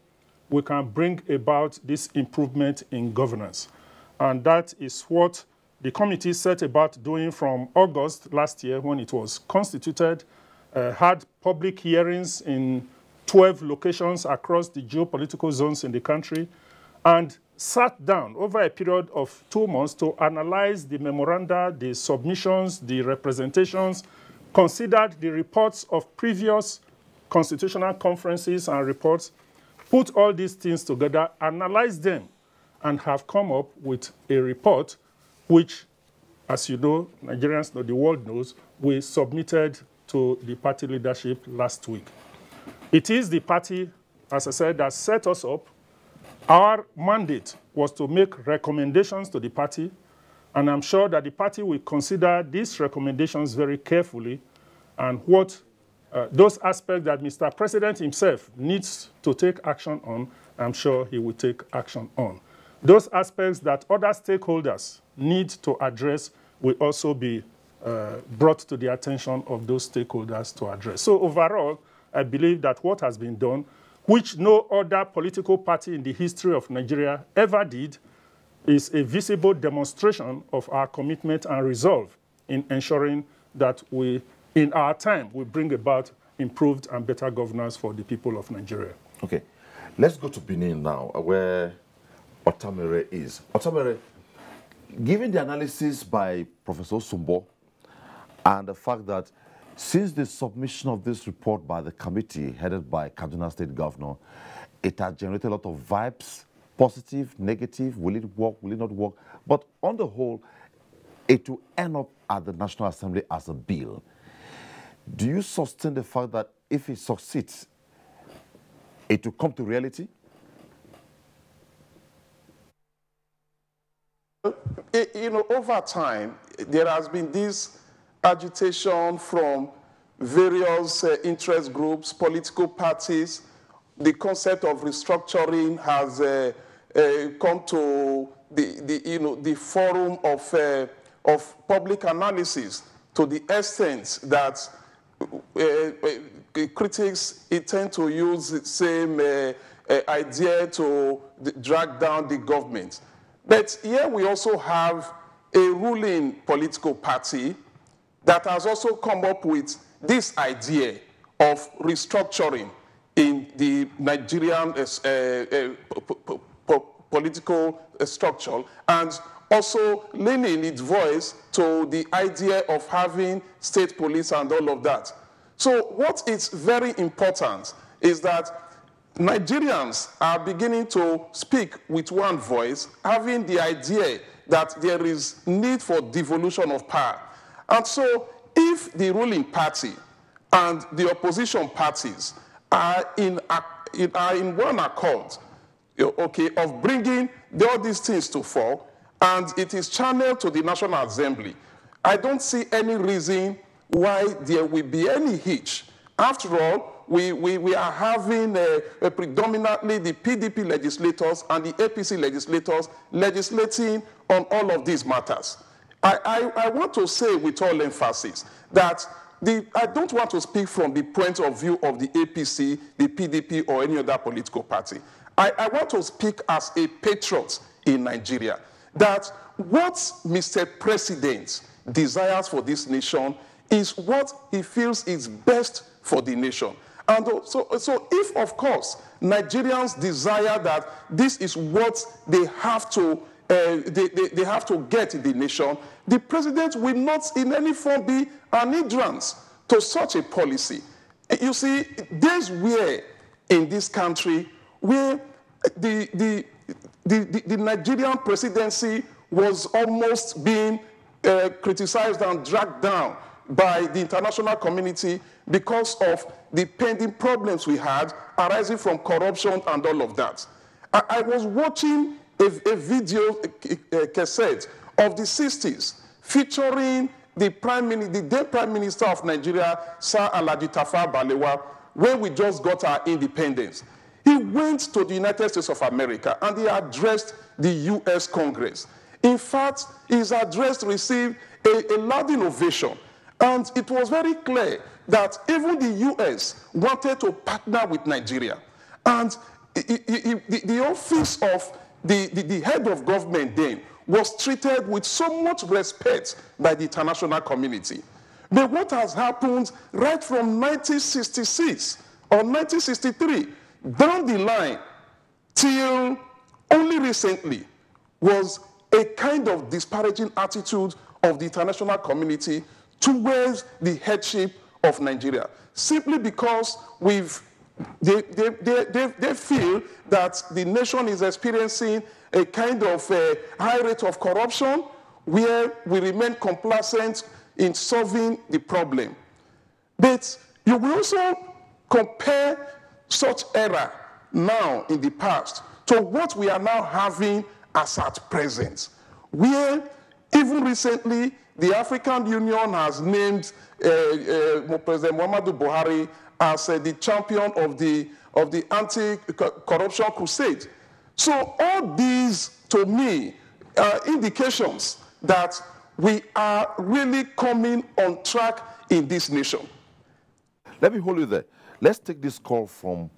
we can bring about this improvement in governance. And that is what the committee set about doing from August last year when it was constituted, had public hearings in 12 locations across the geopolitical zones in the country, and sat down over a period of 2 months to analyze the memoranda, the submissions, the representations, considered the reports of previous constitutional conferences and reports, put all these things together, analyzed them, and have come up with a report which, as you know, Nigerians know, the world knows, we submitted to the party leadership last week. It is the party, as I said, that set us up. Our mandate was to make recommendations to the party, and I'm sure that the party will consider these recommendations very carefully, and what those aspects that Mr. President himself needs to take action on, I'm sure he will take action on. Those aspects that other stakeholders need to address will also be brought to the attention of those stakeholders to address. So overall, I believe that what has been done, which no other political party in the history of Nigeria ever did, is a visible demonstration of our commitment and resolve in ensuring that we, in our time, we bring about improved and better governance for the people of Nigeria. Okay, let's go to Benin now, where Otamere is. Otamere, given the analysis by Professor Sumbo and the fact that since the submission of this report by the committee headed by Kaduna State Governor, it has generated a lot of vibes, positive, negative, will it work, will it not work? But on the whole, it will end up at the National Assembly as a bill. Do you sustain the fact that if it succeeds, it will come to reality? You know, over time, there has been this agitation from various interest groups, political parties. The concept of restructuring has come to the forum of public analysis, to the extent that critics tend to use the same idea to drag down the government. But here we also have a ruling political party that has also come up with this idea of restructuring in the Nigerian political structure, and also lending its voice to the idea of having state police and all of that. So what is very important is that Nigerians are beginning to speak with one voice, having the idea that there is need for devolution of power. And so if the ruling party and the opposition parties are in one accord, okay, of bringing all these things to fore, and it is channeled to the National Assembly, I don't see any reason why there will be any hitch. After all, we are having predominantly the PDP legislators and the APC legislators legislating on all of these matters. I want to say with all emphasis that I don't want to speak from the point of view of the APC, the PDP, or any other political party. I want to speak as a patriot in Nigeria, that what Mr. President desires for this nation is what he feels is best for the nation. And so if, of course, Nigerians desire that this is what they have to they have to get in the nation, the president will not in any form be an hindrance to such a policy. You see, there's where in this country where the Nigerian presidency was almost being criticized and dragged down by the international community because of the pending problems we had arising from corruption and all of that. I was watching a video cassette of the 60s featuring the then Prime Minister of Nigeria, Sir Alhaji Tafawa Balewa, when we just got our independence. He went to the United States of America and he addressed the U.S. Congress. In fact, his address received a loud ovation. And it was very clear that even the U.S. wanted to partner with Nigeria. And the office of the head of government then was treated with so much respect by the international community. But what has happened right from 1966 on 1963, down the line, till only recently, was a kind of disparaging attitude of the international community towards the headship of Nigeria, simply because they feel that the nation is experiencing a kind of high rate of corruption where we remain complacent in solving the problem. But you will also compare such era now in the past to what we are now having as at present, where even recently the African Union has named President Muhammadu Buhari as the champion of the anti-corruption crusade. So all these, to me, are indications that we are really coming on track in this nation. Let me hold you there. Let's take this call from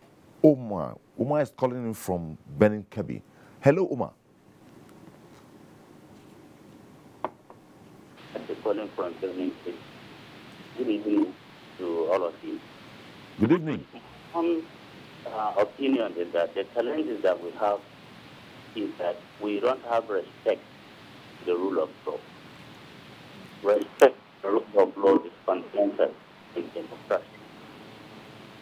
Omar. Omar is calling in from Benin, Kebbi. Hello, Omar. I'm calling from Benin. Good evening to all of you. Good evening. One opinion is that the challenges that we have is that we don't have respect to the rule of law. Respect the rule of law is fundamental in democracy.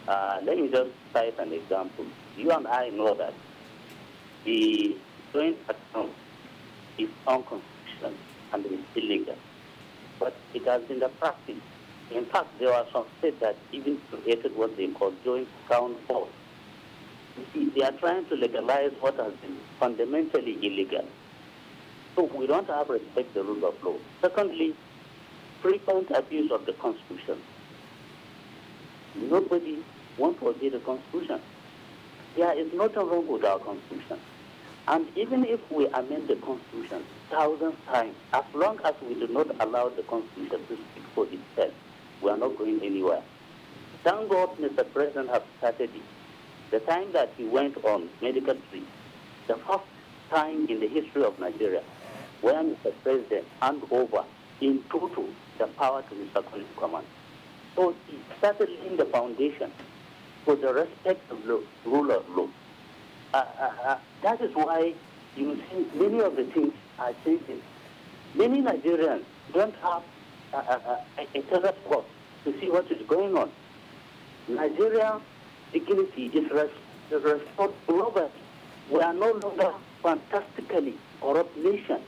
Let me just cite an example. You and I know that the joint account is unconstitutional and is illegal, but it has been the practice. In fact, there are some states that even created what they call joint account boards. You see, they are trying to legalize what has been fundamentally illegal. So we don't have respect for the rule of law. Secondly, frequent abuse of the Constitution. Nobody wants to obey the Constitution. There is nothing wrong with our Constitution. And even if we amend the Constitution thousands of times, as long as we do not allow the Constitution to speak for itself, we are not going anywhere. Thank God Mr. President has started it. The time that he went on medical leave, the first time in the history of Nigeria where Mr. President handed over in total the power to Mr. Second Command. So he started laying the foundation for the respect of the rule of law. That is why you see many of the things are changing. Many Nigerians don't have a telescope to see what is going on. Nigeria's dignity is restored globally. We are no longer fantastically corrupt nation.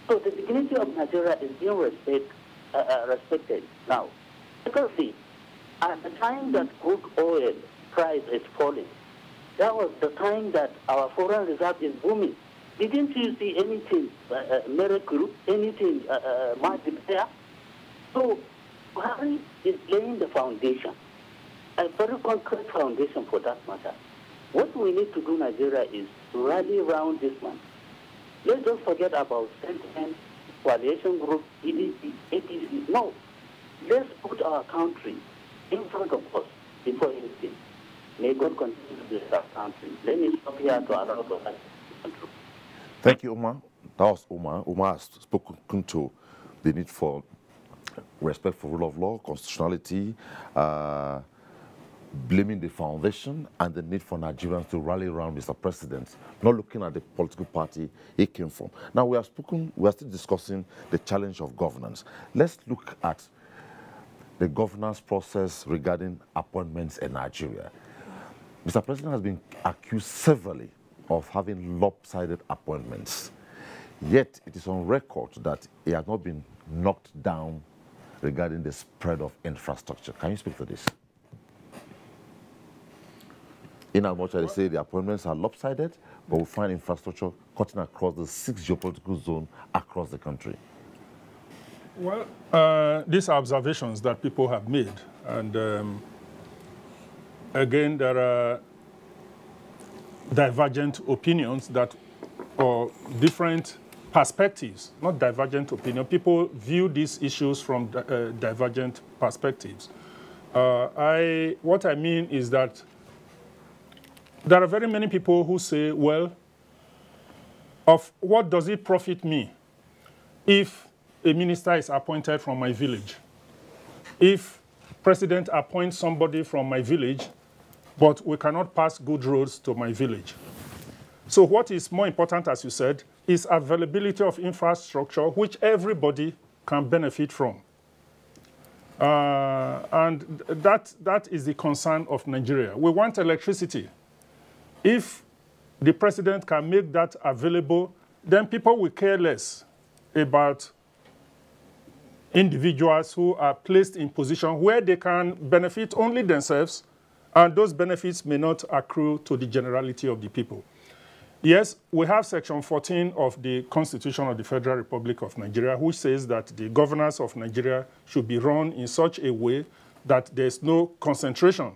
So the dignity of Nigeria is being respected now. Secondly, at the time that crude oil price is falling, that was the time that our foreign reserve is booming. Didn't you see anything miracle, anything magic there? So Buhari is laying the foundation, a very concrete foundation for that matter. What we need to do, Nigeria, is to rally around this man. Let's don't forget about sentiment, coalition group, EDC, APC. No. Let's put our country in front of us before anything. May God continue to bless our country. Let me stop here to allow for that. Thank you, Omar. That was Omar. Omar has spoken to the need for respect for rule of law, constitutionality, blaming the foundation, and the need for Nigerians to rally around Mr. President, not looking at the political party he came from. Now, we are still discussing the challenge of governance. Let's look at the governance process regarding appointments in Nigeria. Mr. President has been accused severally of having lopsided appointments. Yet, it is on record that he has not been knocked down regarding the spread of infrastructure. Can you speak to this? In as much as they say the appointments are lopsided, but we find infrastructure cutting across the 6 geopolitical zones across the country. Well, these are observations that people have made. And again, there are divergent opinions or different perspectives, not divergent opinion. People view these issues from divergent perspectives. What I mean is that there are very many people who say, well, of what does it profit me if a minister is appointed from my village? If president appoints somebody from my village but we cannot pass good roads to my village. So what is more important, as you said, is availability of infrastructure which everybody can benefit from. And that is the concern of Nigeria. We want electricity. If the president can make that available, then people will care less about individuals who are placed in position where they can benefit only themselves, and those benefits may not accrue to the generality of the people. Yes, we have Section 14 of the Constitution of the Federal Republic of Nigeria, which says that the governance of Nigeria should be run in such a way that there's no concentration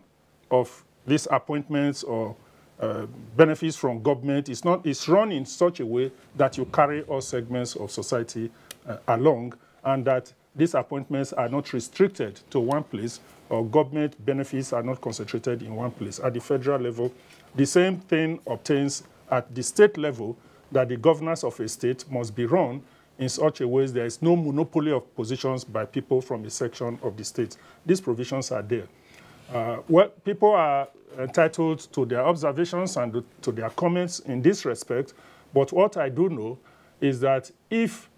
of these appointments or benefits from government. It's run in such a way that you carry all segments of society along, and that these appointments are not restricted to one place, or government benefits are not concentrated in one place. At the federal level, the same thing obtains at the state level, that the governance of a state must be run in such a way there is no monopoly of positions by people from a section of the state. These provisions are there. Well, people are entitled to their observations and to their comments in this respect, but what I do know is that if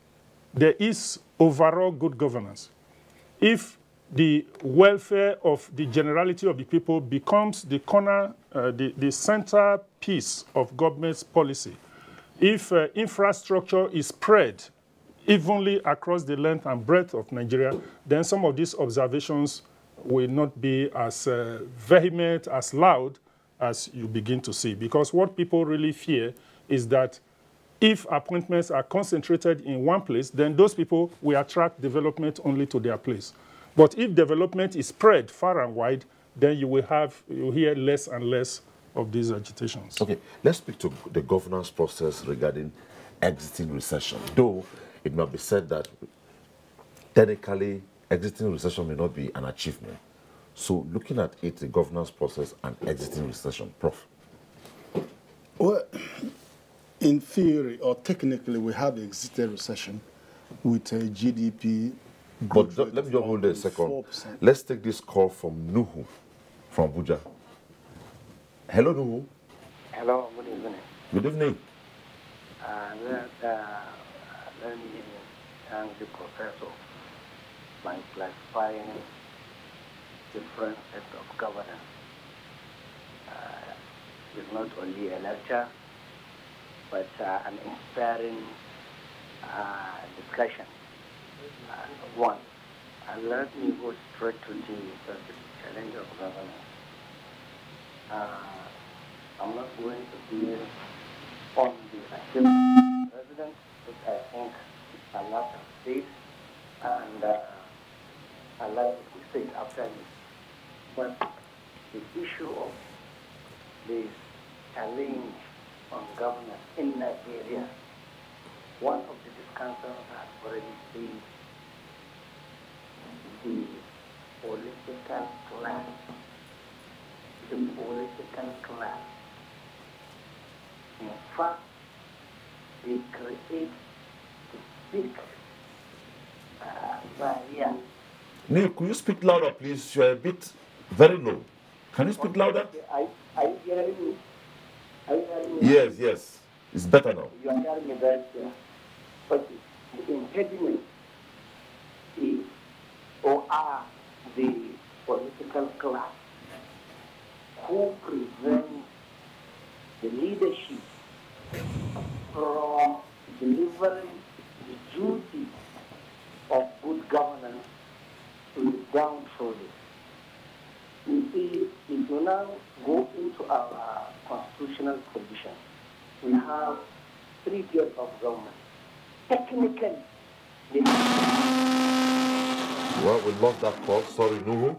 there is overall good governance, if the welfare of the generality of the people becomes the corner, the center piece of government's policy, if infrastructure is spread evenly across the length and breadth of Nigeria, then some of these observations will not be as vehement, as loud as you begin to see. Because what people really fear is that if appointments are concentrated in one place, then those people will attract development only to their place. But if development is spread far and wide, then you hear less and less of these agitations. Okay, let's speak to the governance process regarding exiting recession. Though it might be said that technically exiting recession may not be an achievement. So looking at it, the governance process and exiting recession, Prof. Well, in theory or technically, we have exited recession with a GDP. But let me just hold it a second. 4%. Let's take this call from Nuhu, from Abuja. Hello, Nuhu. Hello, good evening. Good evening. Let me thank the professor by classifying different sets of governance. It's not only a lecture, but an inspiring discussion. One, let me go straight to the challenge of governance. I'm not going to be on the achievement of the president, which I think a lot of states and a lot of the states after this. But the issue of the challenge on governance in Nigeria, one of the discussions has already been the political class. The political class. In fact, they create the big barrier. Neil, could you speak louder, please? You're a bit very low. Can you speak louder? Are you hearing me? Are you hearing me? Yes, yes. It's better now. You are telling me that, but the impediment is, or are the political class who prevent the leadership from delivering the duty of good governance to the downtrodden. You see, if you now go into our constitutional provision, we have 3 tiers of government. Technically, well, we lost that call. Sorry, Nuhu.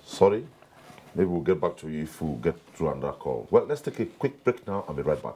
Sorry. Maybe we'll get back to you if we get through on that call. Well, let's take a quick break now. I'll be right back.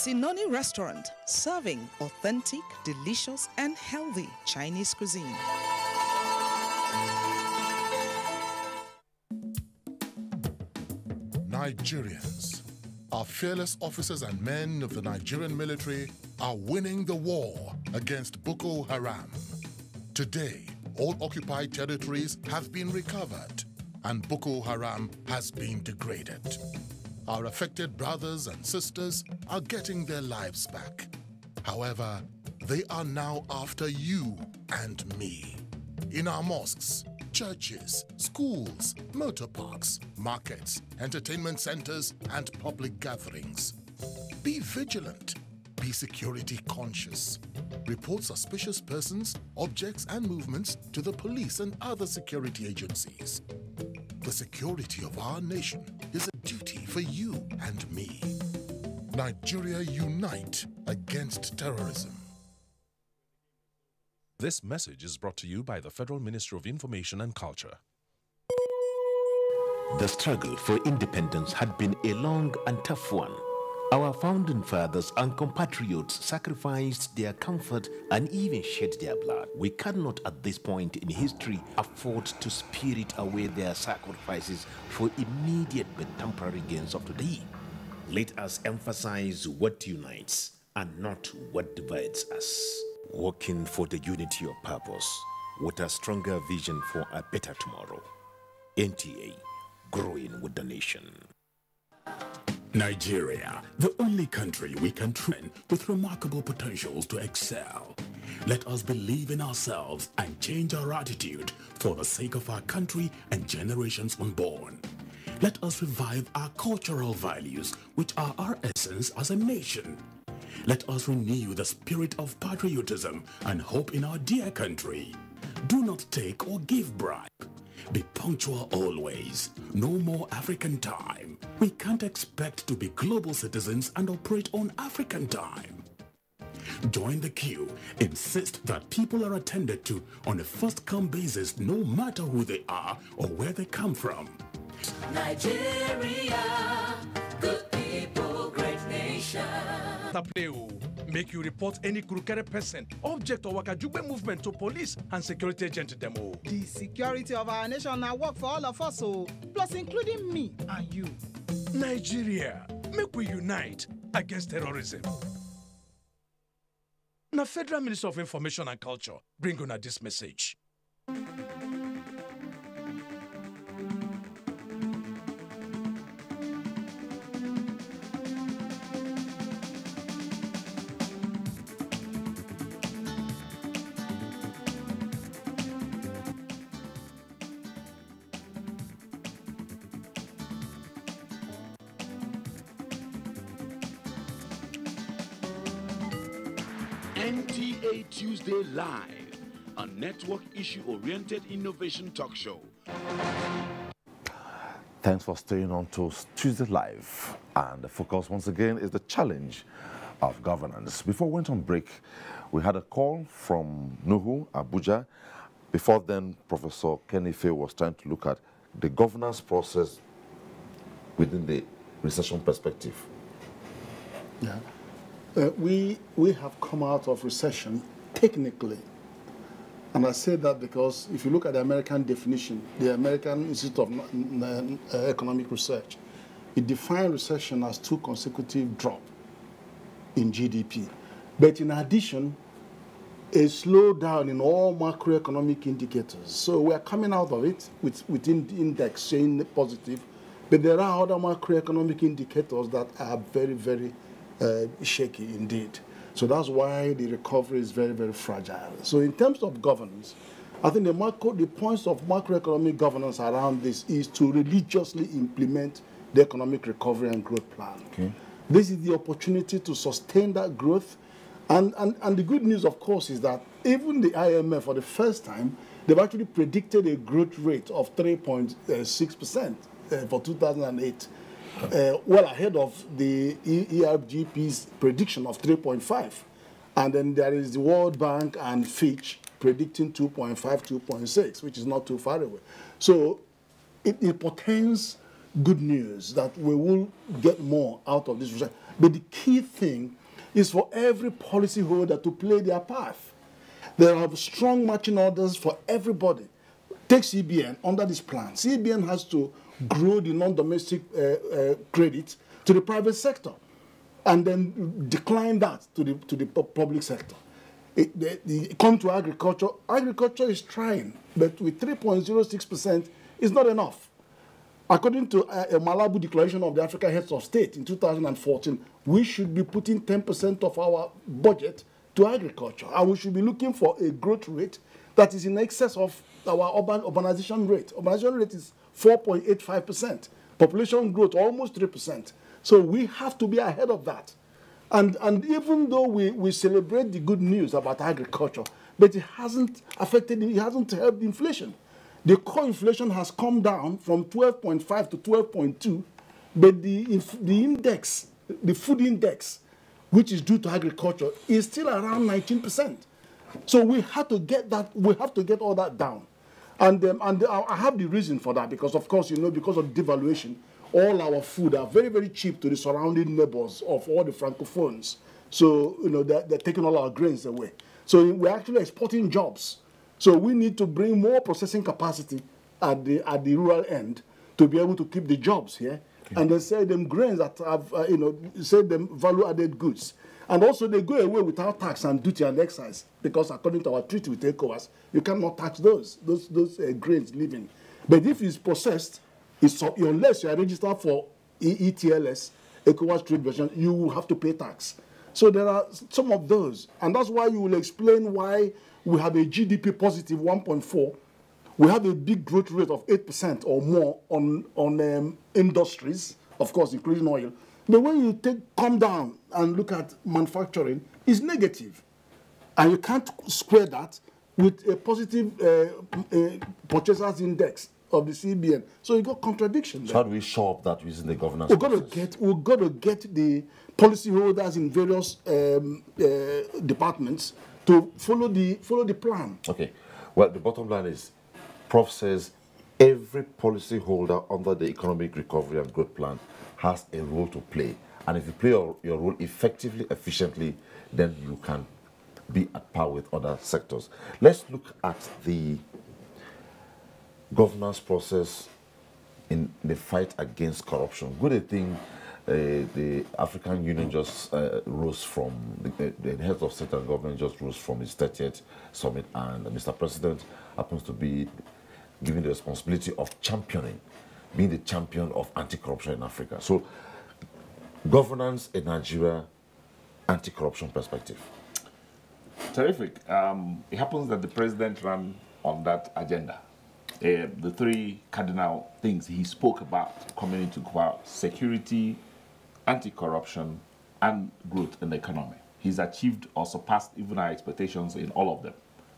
Sinoni Restaurant, serving authentic, delicious, and healthy Chinese cuisine. Nigerians, our fearless officers and men of the Nigerian military are winning the war against Boko Haram. Today, all occupied territories have been recovered and Boko Haram has been degraded. Our affected brothers and sisters are getting their lives back. However, they are now after you and me. In our mosques, churches, schools, motor parks, markets, entertainment centers, and public gatherings. Be vigilant. Be security conscious. Report suspicious persons, objects, and movements to the police and other security agencies. The security of our nation is a duty for you and me. Nigeria, unite against terrorism. This message is brought to you by the Federal Ministry of Information and Culture. The struggle for independence had been a long and tough one. Our founding fathers and compatriots sacrificed their comfort and even shed their blood. We cannot at this point in history afford to spirit away their sacrifices for immediate but temporary gains of today. Let us emphasize what unites and not what divides us. Working for the unity of purpose with a stronger vision for a better tomorrow. NTA, growing with the nation. Nigeria, the only country we can train with remarkable potentials to excel. Let us believe in ourselves and change our attitude for the sake of our country and generations unborn. Let us revive our cultural values, which are our essence as a nation. Let us renew the spirit of patriotism and hope in our dear country. Do not take or give bribe. Be punctual always. No more African time. We can't expect to be global citizens and operate on African time. Join the queue. Insist that people are attended to on a first-come basis, no matter who they are or where they come from. Nigeria, good people, great nation. Make you report any crooked person, object or wakajube movement to police and security agent demo. The security of our nation now work for all of us, so plus including me and you. Nigeria, make we unite against terrorism. Now, Federal Ministry of Information and Culture bring on this message. NTA Tuesday Live, a network issue-oriented innovation talk show. Thanks for staying on to Tuesday Live. And the focus once again is the challenge of governance. Before we went on break, we had a call from Nuhu, Abuja. Before then, Professor Kenny Faye was trying to look at the governance process within the recession perspective. Yeah. We have come out of recession technically. And I say that because if you look at the American definition, the American Institute of Economic Research, it defined recession as 2 consecutive drops in GDP. But in addition, a slowdown in all macroeconomic indicators. So we are coming out of it within the index showing positive, but there are other macroeconomic indicators that are very, very shaky indeed. So that's why the recovery is very, very fragile. So in terms of governance, I think the points of macroeconomic governance around this is to religiously implement the economic recovery and growth plan. Okay. This is the opportunity to sustain that growth. And the good news, of course, is that even the IMF, for the first time, they've actually predicted a growth rate of 3.6% for 2008. Well ahead of the ERGP's prediction of 3.5. And then there is the World Bank and Fitch predicting 2.5, 2.6, which is not too far away. So it portends good news that we will get more out of this recession. But the key thing is for every policyholder to play their part. There are strong marching orders for everybody. Take CBN under this plan. CBN has to grow the non-domestic credit to the private sector and then decline that to the public sector. Come to agriculture. Agriculture is trying, but with 3.06% is not enough. According to a Malabo Declaration of the African Heads of State in 2014, we should be putting 10% of our budget to agriculture, and we should be looking for a growth rate that is in excess of our urbanization rate. Urbanization rate is 4.85%. Population growth almost 3%. So we have to be ahead of that. And even though we celebrate the good news about agriculture, but it hasn't affected, it hasn't helped inflation. The core inflation has come down from 12.5 to 12.2, but the index, the food index, which is due to agriculture, is still around 19%. So we have to get that. We have to get all that down, and I have the reason for that because, of course, because of devaluation, all our food are very, very cheap to the surrounding neighbors of all the francophones. So they're taking all our grains away. So we're actually exporting jobs. So we need to bring more processing capacity at the rural end to be able to keep the jobs here, and then sell them grains that have sell them value-added goods. And also they go away without tax and duty and excise because according to our treaty with ECOWAS, you cannot tax those grains living. But if it's processed, unless you are registered for ETLS, ECOWAS trade version, you will have to pay tax. So there are some of those, and that's why you will explain why we have a GDP positive 1.4. We have a big growth rate of 8% or more on industries, of course, including oil. But when you come down and look at manufacturing, it's negative. And you can't square that with a positive purchasers index of the CBN. So you got contradiction there. So how do we show up that using the governance We've got to get the policyholders in various departments to follow the plan. Okay. Well, the bottom line is, Prof says every policyholder under the Economic Recovery and Growth Plan has a role to play. And if you play your role effectively, efficiently, then you can be at par with other sectors. Let's look at the governance process in the fight against corruption. Good thing the African Union just rose from, the heads of state and government just rose from its 30th summit, and Mr. President happens to be given the responsibility of being the champion of anti-corruption in Africa. So, governance in Nigeria, anti-corruption perspective. Terrific. It happens that the president ran on that agenda. The three cardinal things he spoke about coming into power: security, anti-corruption, and growth in the economy. He's achieved or surpassed even our expectations in all of them.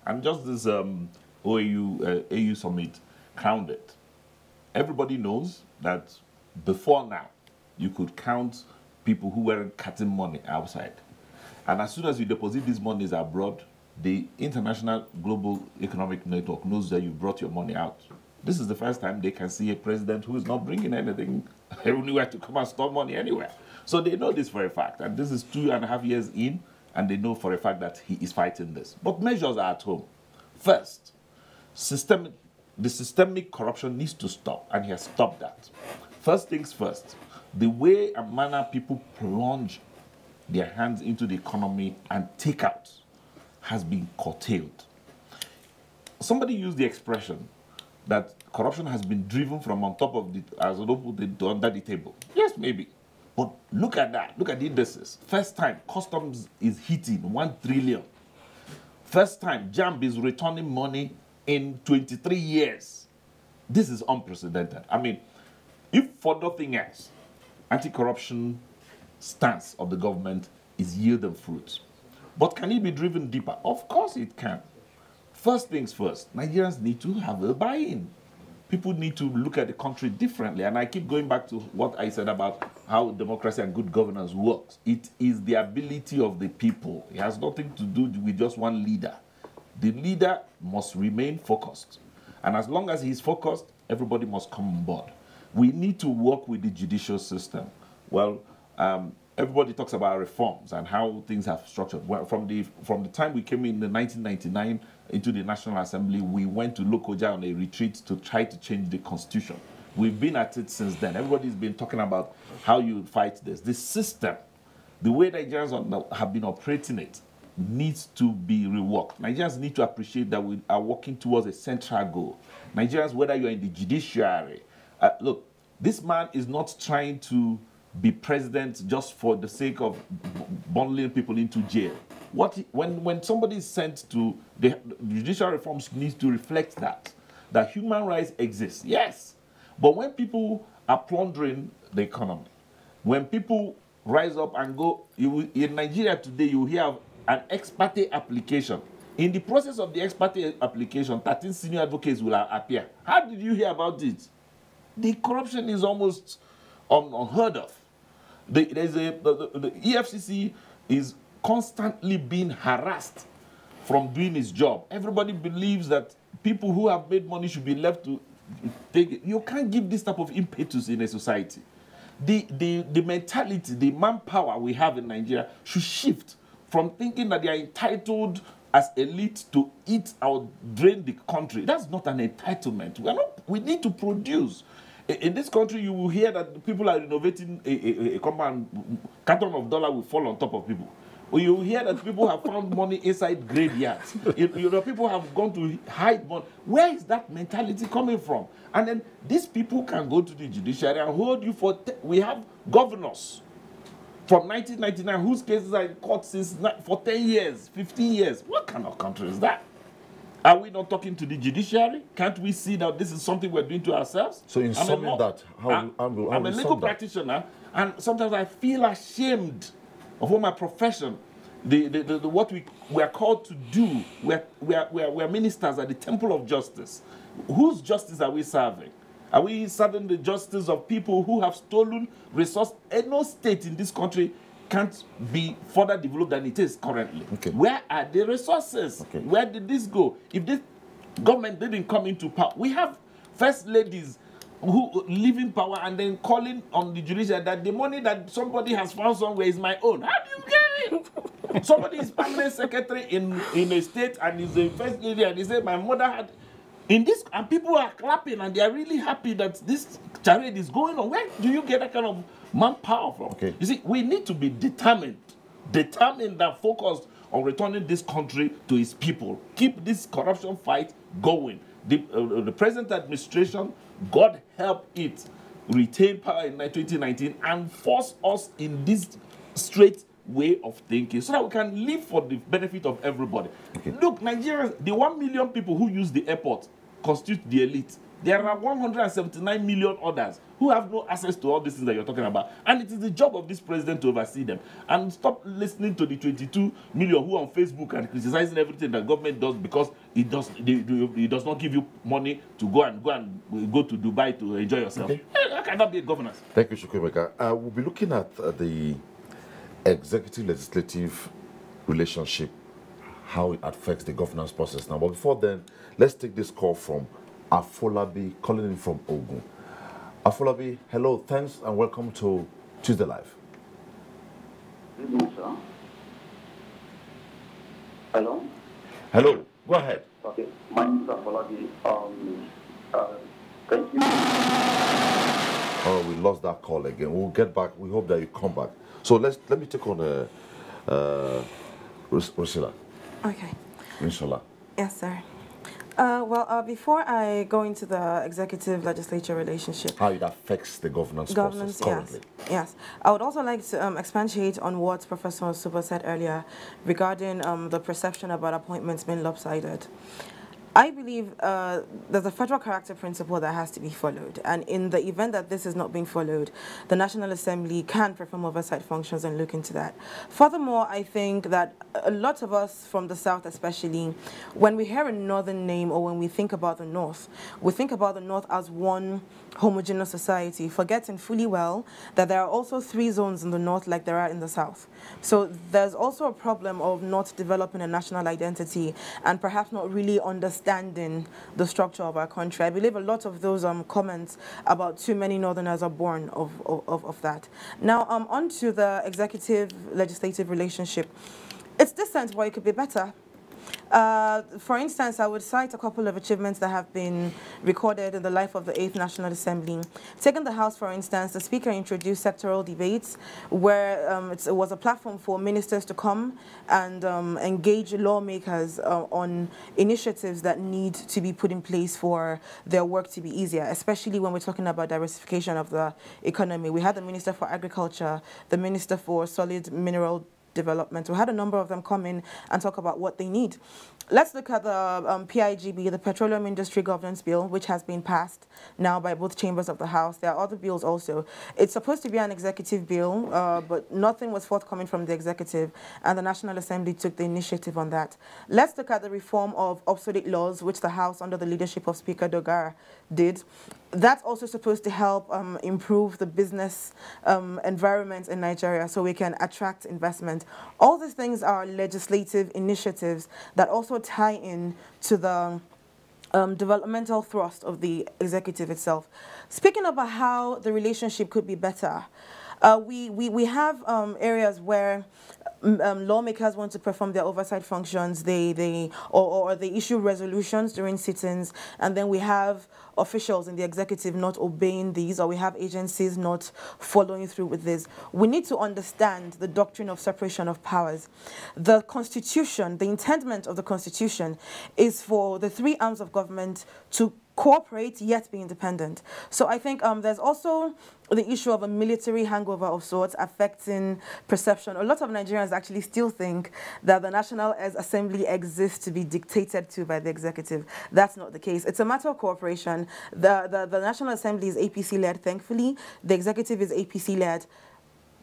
And just this AU summit crowned it. Everybody knows that before now, you could count people who weren't cutting money outside. And as soon as you deposit these monies abroad, the international global economic network knows that you brought your money out. This is the first time they can see a president who is not bringing anything anywhere to come and store money anywhere. So they know this for a fact. And this is 2.5 years in, and they know for a fact that he is fighting this. But measures are at home. First, the systemic corruption needs to stop, and he has stopped that. First things first, the way and manner people plunge their hands into the economy and take out has been curtailed. Somebody used the expression that corruption has been driven from on top of under the table. Yes, maybe. But look at that. Look at the indices. First time, customs is hitting 1 trillion. First time, JAMB is returning money in 23 years. This is unprecedented. I mean, if for nothing else, anti-corruption stance of the government is yielding fruit. But can it be driven deeper? Of course it can. First things first, Nigerians need to have a buy-in. People need to look at the country differently. And I keep going back to what I said about how democracy and good governance works. It is the ability of the people. It has nothing to do with just one leader. The leader must remain focused. And as long as he's focused, everybody must come on board. We need to work with the judicial system. Well, everybody talks about reforms and how things have structured. Well, from the time we came in 1999 into the National Assembly, we went to Lokoja on a retreat to try to change the constitution. We've been at it since then. Everybody's been talking about how you fight this. The system, the way Nigerians have been operating it, needs to be reworked. Nigerians need to appreciate that we are working towards a central goal. Nigerians, whether you're in the judiciary, look, this man is not trying to be president just for the sake of bundling people into jail. When somebody is sent to the judicial reforms needs to reflect that human rights exist, yes. But when people are plundering the economy, when people rise up and go, in Nigeria today, you hear an ex parte application. In the process of the ex parte application, 13 senior advocates will appear. How did you hear about it? The corruption is almost unheard of. The EFCC is constantly being harassed from doing its job. Everybody believes that people who have made money should be left to take it. You can't give this type of impetus in a society. The mentality, the manpower we have in Nigeria should shift from thinking that they are entitled as elite to eat or drain the country. That's not an entitlement. We need to produce. In this country, you will hear that people are renovating a compound, carton of dollar will fall on top of people. Or you will hear that people have found money inside graveyards. People have gone to hide money. Where is that mentality coming from? And then these people can go to the judiciary and hold you for... We have governors from 1999 whose cases are in court for 10 years, 15 years. What kind of country is that? Are we not talking to the judiciary? Can't we see that this is something we're doing to ourselves? So in summing that, I'm a legal practitioner, and sometimes I feel ashamed of what my profession, what we are called to do. We are ministers at the temple of justice. Whose justice are we serving? Are we serving the justice of people who have stolen resources? No state in this country can't be further developed than it is currently. Okay. Where are the resources? Okay. Where did this go? If this government didn't come into power, we have first ladies who live in power and then calling on the judiciary that the money that somebody has found somewhere is my own. How do you get it? Somebody is permanent secretary in a state and is the first lady and he said, my mother had... In this, and people are clapping and they are really happy that this charade is going on. Where do you get that kind of manpower from? Okay. You see, we need to be determined and focused on returning this country to its people. Keep this corruption fight going. The present administration, God help it, retain power in 2019 and force us in this straight way of thinking so that we can live for the benefit of everybody. Okay. Look, Nigerians, the 1 million people who use the airport constitute the elite. There are 179 million others who have no access to all these things that you're talking about. And it is the job of this president to oversee them. And stop listening to the 22 million who are on Facebook and criticizing everything that government does because it does not give you money to go to Dubai to enjoy yourself. Okay. That cannot be a governance. Thank you, Chukwuemeka. We'll be looking at the executive-legislative relationship, how it affects the governance process now. But before then, let's take this call from Afolabi, calling in from Ogun. Afolabi, hello, thanks and welcome to Tuesday Live. Good evening, sir. Hello? Hello, go ahead. Okay, my name is Afolabi. Thank you. Oh, we lost that call again. We'll get back. We hope that you come back. So let me take on Rosilla. Okay. Inshallah. Yes, sir. Before I go into the executive-legislature relationship, how it affects the governance process currently. Yes. I would also like to expatiate on what Professor Osuba said earlier regarding the perception about appointments being lopsided. I believe there's a federal character principle that has to be followed, and in the event that this is not being followed, the National Assembly can perform oversight functions and look into that. Furthermore, I think that a lot of us from the South especially, when we hear a northern name or when we think about the North, we think about the North as one homogeneous society, forgetting fully well that there are also 3 zones in the North like there are in the South. So there's also a problem of not developing a national identity and perhaps not really understanding understanding the structure of our country. I believe a lot of those comments about too many Northerners are born of that. Now, on to the executive-legislative relationship. It's decent, but it could be better. For instance, I would cite a couple of achievements that have been recorded in the life of the 8th National Assembly. Taking the House, for instance, the Speaker introduced sectoral debates where it was a platform for ministers to come and engage lawmakers on initiatives that need to be put in place for their work to be easier, especially when we're talking about diversification of the economy. We had the Minister for Agriculture, the Minister for Solid Mineral Development. We had a number of them come in and talk about what they need. Let's look at the PIGB, the Petroleum Industry Governance Bill, which has been passed now by both chambers of the House. There are other bills also. It's supposed to be an executive bill, but nothing was forthcoming from the executive, and the National Assembly took the initiative on that. Let's look at the reform of obsolete laws, which the House, under the leadership of Speaker Dogara, did. That's also supposed to help improve the business environment in Nigeria so we can attract investment. All these things are legislative initiatives that also tie in to the developmental thrust of the executive itself. Speaking about how the relationship could be better, we have areas where lawmakers want to perform their oversight functions, or they issue resolutions during sit-ins, and then we have officials in the executive not obeying these, or we have agencies not following through with this. We need to understand the doctrine of separation of powers. The Constitution, the intendment of the Constitution is for the three arms of government to cooperate yet be independent. So I think there's also the issue of a military hangover of sorts affecting perception. A lot of Nigerians actually still think that the National Assembly exists to be dictated to by the executive. That's not the case. It's a matter of cooperation. The National Assembly is APC-led, thankfully. The executive is APC-led.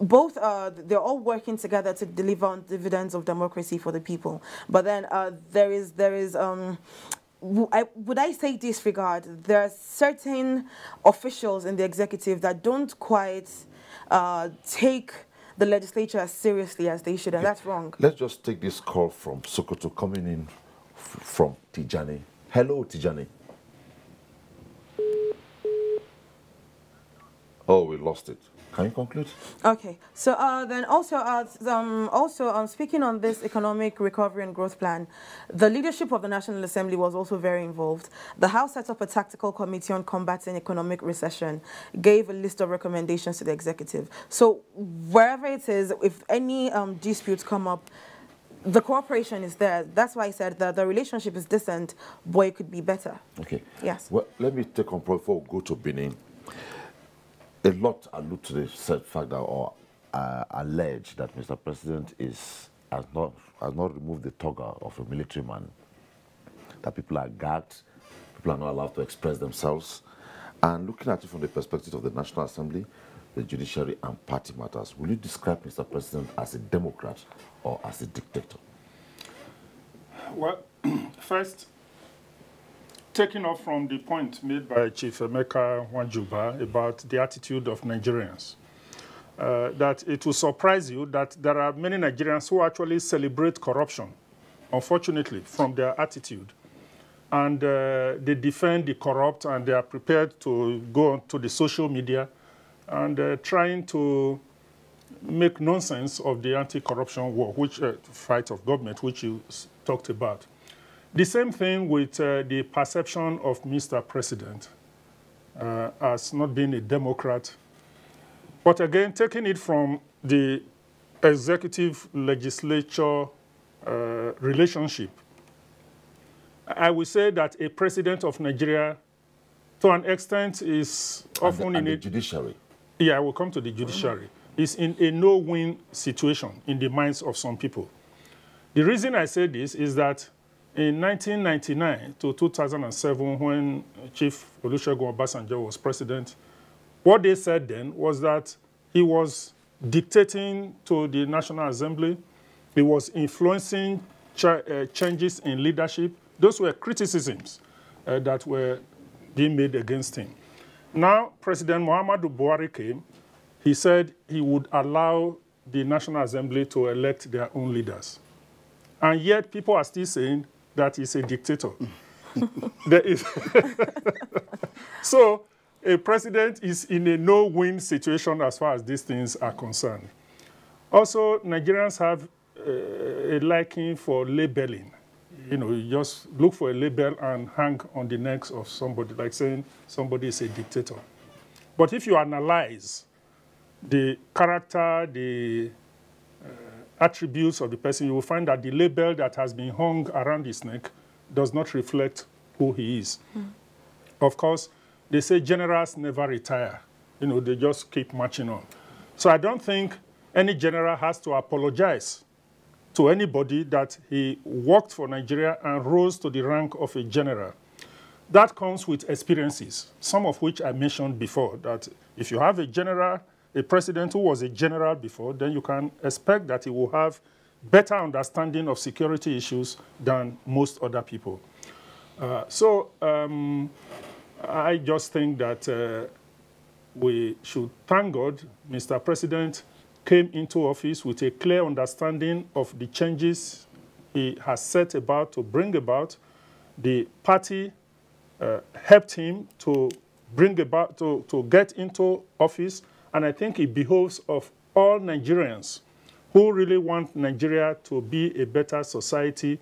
Both, they're all working together to deliver on dividends of democracy for the people. But then there is would I say disregard? There are certain officials in the executive that don't quite take the legislature as seriously as they should, and that's wrong. Let's just take this call from Sokoto coming in from Tijani. Hello, Tijani. Oh, we lost it. Can you conclude? Okay. So then also, speaking on this economic recovery and growth plan, the leadership of the National Assembly was also very involved. The House set up a tactical committee on combating economic recession, gave a list of recommendations to the executive. So wherever it is, if any disputes come up, the cooperation is there. That's why I said that the relationship is decent, but it could be better. Okay. Yes. Well, let me take on before we go to Benin. A lot allude to the said fact that, or allege that Mr. President has not removed the toga of a military man. That people are gagged, people are not allowed to express themselves. And looking at it from the perspective of the National Assembly, the judiciary and party matters, will you describe Mr. President as a democrat or as a dictator? Well, first, taking off from the point made by Chief Emeka Wanjuba about the attitude of Nigerians, that it will surprise you that there are many Nigerians who actually celebrate corruption, unfortunately, from their attitude. And they defend the corrupt, and they are prepared to go to the social media and trying to make nonsense of the anti-corruption war, which fight of government, which you talked about. The same thing with the perception of Mr. President as not being a Democrat. But again, taking it from the executive-legislature relationship, I would say that a president of Nigeria, to an extent, is often in a judiciary. Yeah, I will come to the judiciary. Is in a no-win situation in the minds of some people. The reason I say this is that in 1999 to 2007, when Chief Olusegun Obasanjo was president, what they said then was that he was dictating to the National Assembly, he was influencing changes in leadership. Those were criticisms that were being made against him. Now, President Muhammadu Buhari came. He said he would allow the National Assembly to elect their own leaders. And yet, people are still saying that he's a dictator. There is. So a president is in a no-win situation as far as these things are concerned. Also, Nigerians have a liking for labeling. You know, you just look for a label and hang on the necks of somebody, like saying somebody is a dictator. But if you analyze the character, the attributes of the person, you will find that the label that has been hung around his neck does not reflect who he is. Of course, they say generals never retire. You know, they just keep marching on. So I don't think any general has to apologize to anybody that he worked for Nigeria and rose to the rank of a general. That comes with experiences, some of which I mentioned before, that if you have a general, a president who was a general before, then you can expect that he will have better understanding of security issues than most other people. I just think that we should thank God Mr. President came into office with a clear understanding of the changes he has set about to bring about. The party helped him to bring about, to get into office, and I think it behoves of all Nigerians who really want Nigeria to be a better society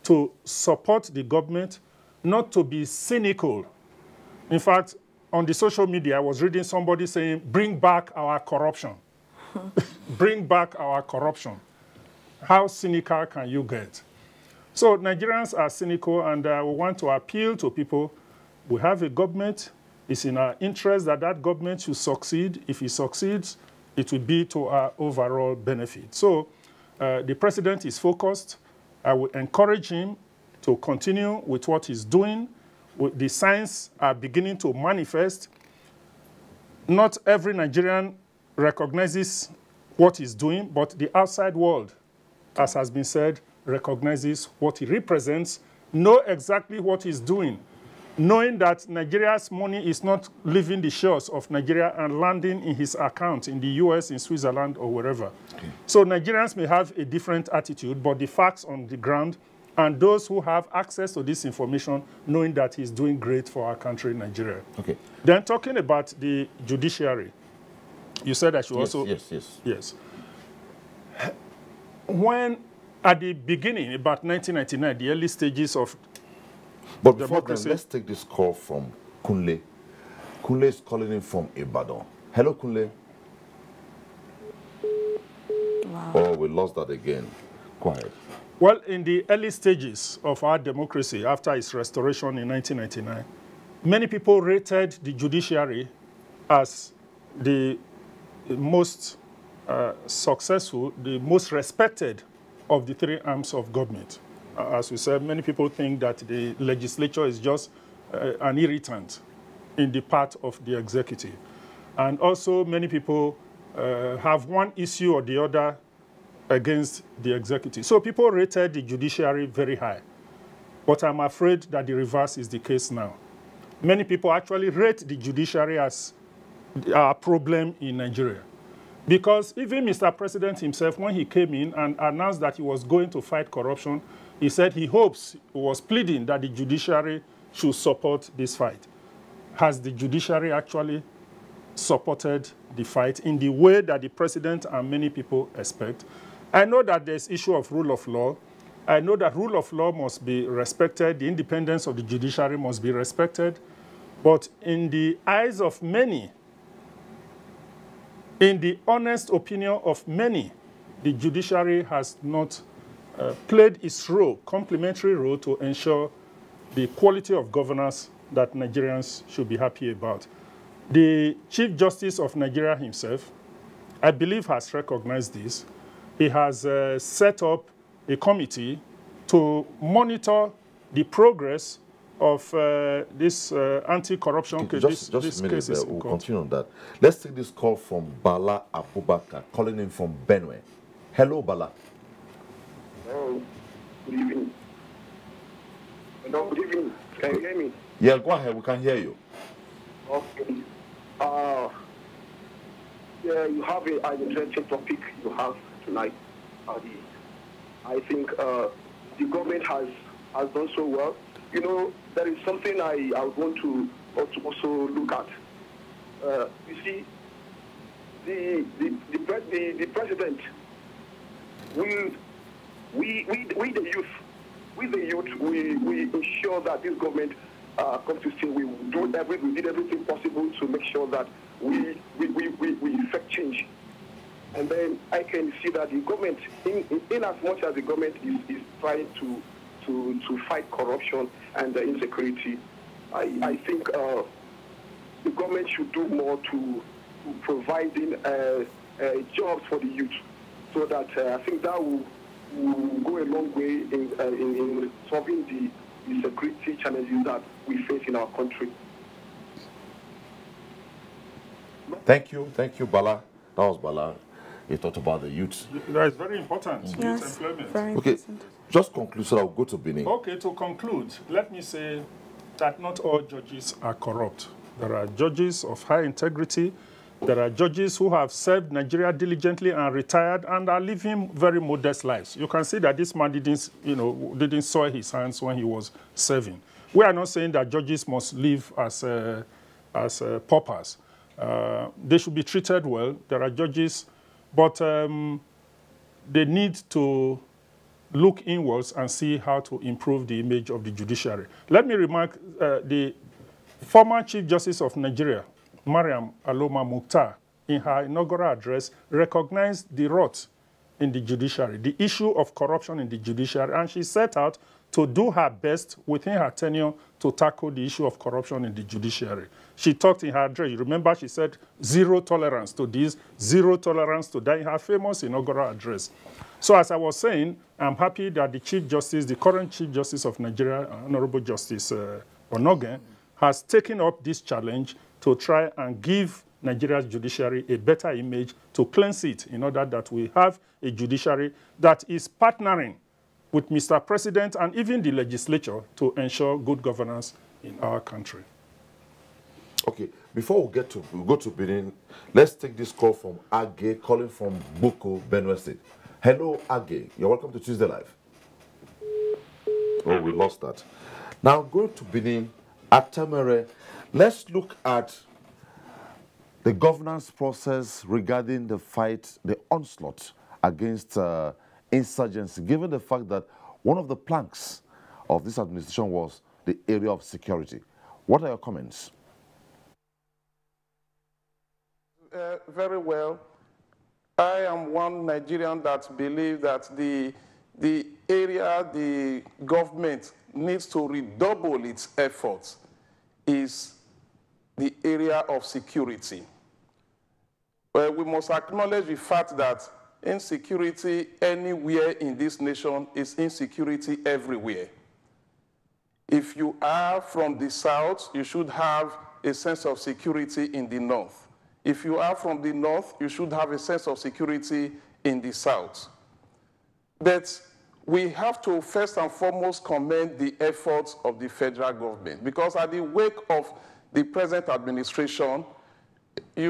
to support the government, not to be cynical. In fact, on the social media, I was reading somebody saying, bring back our corruption. Bring back our corruption. How cynical can you get? So Nigerians are cynical, and we want to appeal to people. We have a government. It's in our interest that that government should succeed. If it succeeds, it will be to our overall benefit. So the president is focused. I will encourage him to continue with what he's doing. The signs are beginning to manifest. Not every Nigerian recognizes what he's doing, but the outside world, as has been said, recognizes what he represents, know exactly what he's doing, knowing that Nigeria's money is not leaving the shores of Nigeria and landing in his account in the US, in Switzerland, or wherever. Okay. So Nigerians may have a different attitude, but the facts on the ground, and those who have access to this information, knowing that he's doing great for our country, Nigeria. Okay. Then talking about the judiciary, you said I should also... Yes. When, at the beginning, about 1999, the early stages of But before then, let's take this call from Kunle. Kunle is calling in from Ibadan. Hello, Kunle. Wow. Oh, we lost that again. Quiet. Well, in the early stages of our democracy, after its restoration in 1999, many people rated the judiciary as the most successful, the most respected of the three arms of government. As we said, many people think that the legislature is just an irritant in the part of the executive. And also, many people have one issue or the other against the executive. So people rated the judiciary very high. But I'm afraid that the reverse is the case now. Many people actually rate the judiciary as a problem in Nigeria. Because even Mr. President himself, when he came in and announced that he was going to fight corruption, he said he hopes, he was pleading that the judiciary should support this fight. Has the judiciary actually supported the fight in the way that the president and many people expect? I know that there's issue of rule of law. I know that rule of law must be respected. The independence of the judiciary must be respected. But in the eyes of many, in the honest opinion of many, the judiciary has not played its role, complementary role, to ensure the quality of governance that Nigerians should be happy about. The Chief Justice of Nigeria himself, I believe, has recognized this. He has set up a committee to monitor the progress of this anti-corruption case. Just a minute, we'll continue on that. Let's take this call from Bala Abubakar, calling in from Benue. Hello, Bala. Hello. Good evening. Hello, good evening. Can you hear me? Yeah, go ahead. We can hear you. Okay. Yeah, you have an interesting topic you have tonight. I think the government has done so well. You know, there is something I would want to also look at. You see, the president, we the youth, we ensure that this government comes to stay. We did everything possible to make sure that we effect change. And then I can see that the government, in as much as the government is trying to fight corruption and insecurity, I think the government should do more to providing jobs for the youth, so that I think that will go a long way in solving the security challenges that we face in our country. Thank you, Bala. That was Bala. He talked about the youth. That is very important. Mm-hmm. Youth employment. Very important. Just conclude so I'll go to Benin. Okay, to conclude, let me say that not all judges are corrupt. There are judges of high integrity. There are judges who have served Nigeria diligently and retired and are living very modest lives. You can see that this man didn't soil his hands when he was serving. We are not saying that judges must live as paupers. They should be treated well. There are judges, but they need to look inwards and see how to improve the image of the judiciary. Let me remark the former Chief Justice of Nigeria, Mariam Aloma Mukhtar, in her inaugural address, recognized the rot in the judiciary, the issue of corruption in the judiciary, and she set out to do her best within her tenure to tackle the issue of corruption in the judiciary. She talked in her address, you remember she said zero tolerance to this, zero tolerance to that in her famous inaugural address. So as I was saying, I'm happy that the Chief Justice, the current Chief Justice of Nigeria, Honorable Justice Onogen, has taken up this challenge to try and give Nigeria's judiciary a better image, to cleanse it in order that we have a judiciary that is partnering with Mr. President and even the legislature to ensure good governance in our country. Okay, before we go to Benin, let's take this call from Age, calling from Boko, Benue State. Hello, Age. You're welcome to Tuesday Live. Oh, we lost that. Now, going to Benin, Atamere, let's look at the governance process regarding the fight, the onslaught against insurgency, given the fact that one of the planks of this administration was the area of security. What are your comments? Very well. I am one Nigerian that believes that the area the government needs to redouble its efforts is the area of security. We must acknowledge the fact that insecurity anywhere in this nation is insecurity everywhere. If you are from the south, you should have a sense of security in the north. If you are from the north, you should have a sense of security in the south. But we have to first and foremost commend the efforts of the federal government, because at the wake of the present administration, we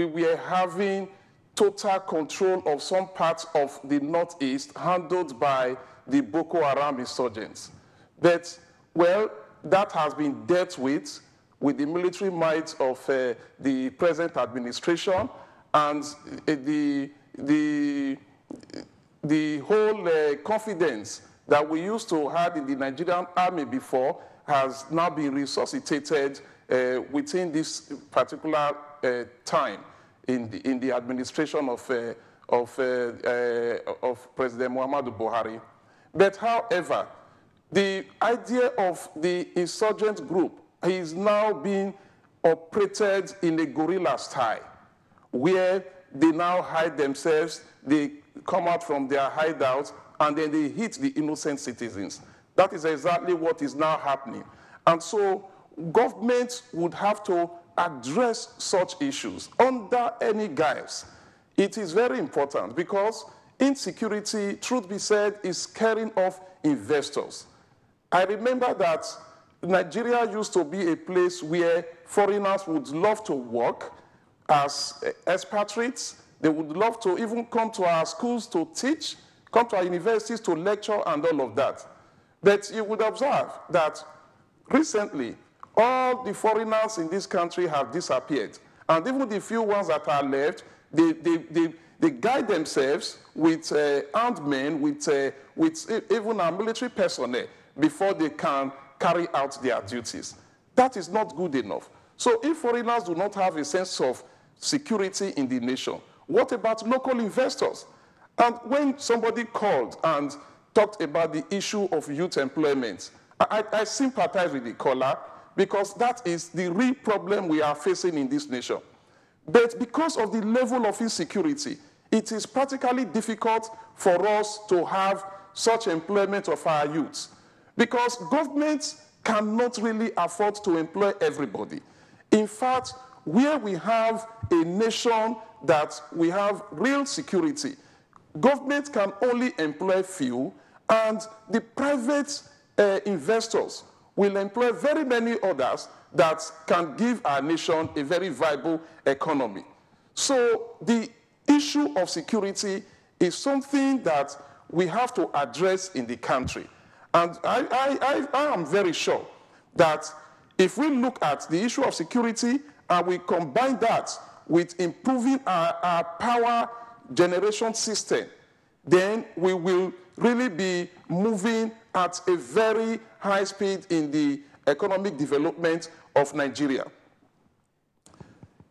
were having total control of some parts of the northeast handled by the Boko Haram insurgents. But, well, that has been dealt with the military might of the present administration, and the whole confidence that we used to have in the Nigerian army before has now been resuscitated within this particular time in the administration of President Muhammadu Buhari. But however, the idea of the insurgent group is now being operated in a guerrilla style, where they now hide themselves, they come out from their hideouts, and then they hit the innocent citizens. That is exactly what is now happening. And so governments would have to address such issues under any guise. It is very important because insecurity, truth be said, is scaring off investors. I remember that Nigeria used to be a place where foreigners would love to work as expatriates. They would love to even come to our schools to teach, come to our universities to lecture and all of that. But you would observe that recently, all the foreigners in this country have disappeared. And even the few ones that are left, they guide themselves with armed men, with even our military personnel before they can carry out their duties. That is not good enough. So if foreigners do not have a sense of security in the nation, what about local investors? And when somebody called and talked about the issue of youth employment, I sympathize with the caller because that is the real problem we are facing in this nation. But because of the level of insecurity, it is practically difficult for us to have such employment of our youths because governments cannot really afford to employ everybody. In fact, where we have a nation that we have real security, government can only employ few, and the private investors will employ very many others that can give our nation a very viable economy. So the issue of security is something that we have to address in the country. And I am very sure that if we look at the issue of security and we combine that with improving our power generation system, then we will really be moving at a very high speed in the economic development of Nigeria.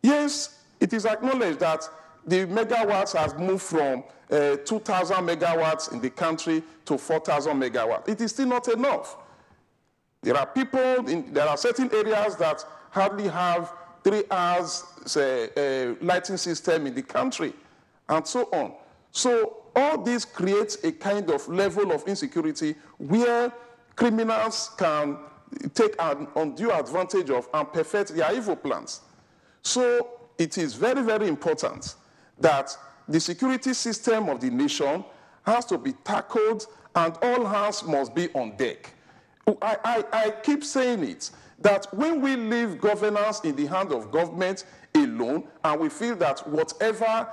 Yes, it is acknowledged that the megawatts has moved from 2,000 megawatts in the country to 4,000 megawatts. It is still not enough. There are people, there are certain areas that hardly have 3 hours lighting system in the country, and so on. So all this creates a kind of level of insecurity where criminals can take an undue advantage of and perfect their evil plans. So it is very, very important that the security system of the nation has to be tackled and all hands must be on deck. I keep saying it, that when we leave governance in the hand of government alone and we feel that whatever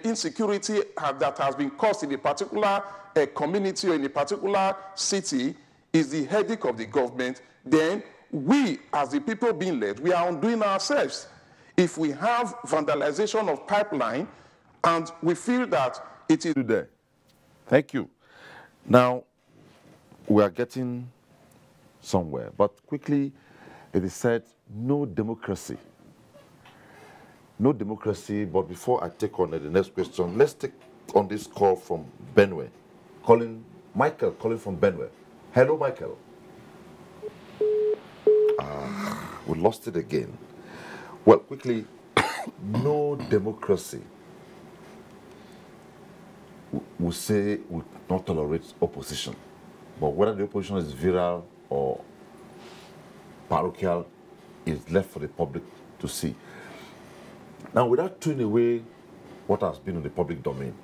insecurity that has been caused in a particular community or in a particular city is the headache of the government, then we, as the people being led, we are undoing ourselves. If we have vandalization of pipeline and we feel that it is there. Thank you. Now, we are getting somewhere, but quickly, it is said, no democracy. No democracy, but before I take on the next question, let's take on this call from Benue. Michael calling from Benue. Hello, Michael. We lost it again. Well, quickly, no democracy. We say we not tolerate opposition. But whether the opposition is viral or parochial is left for the public to see. Now, without throwing away what has been in the public domain,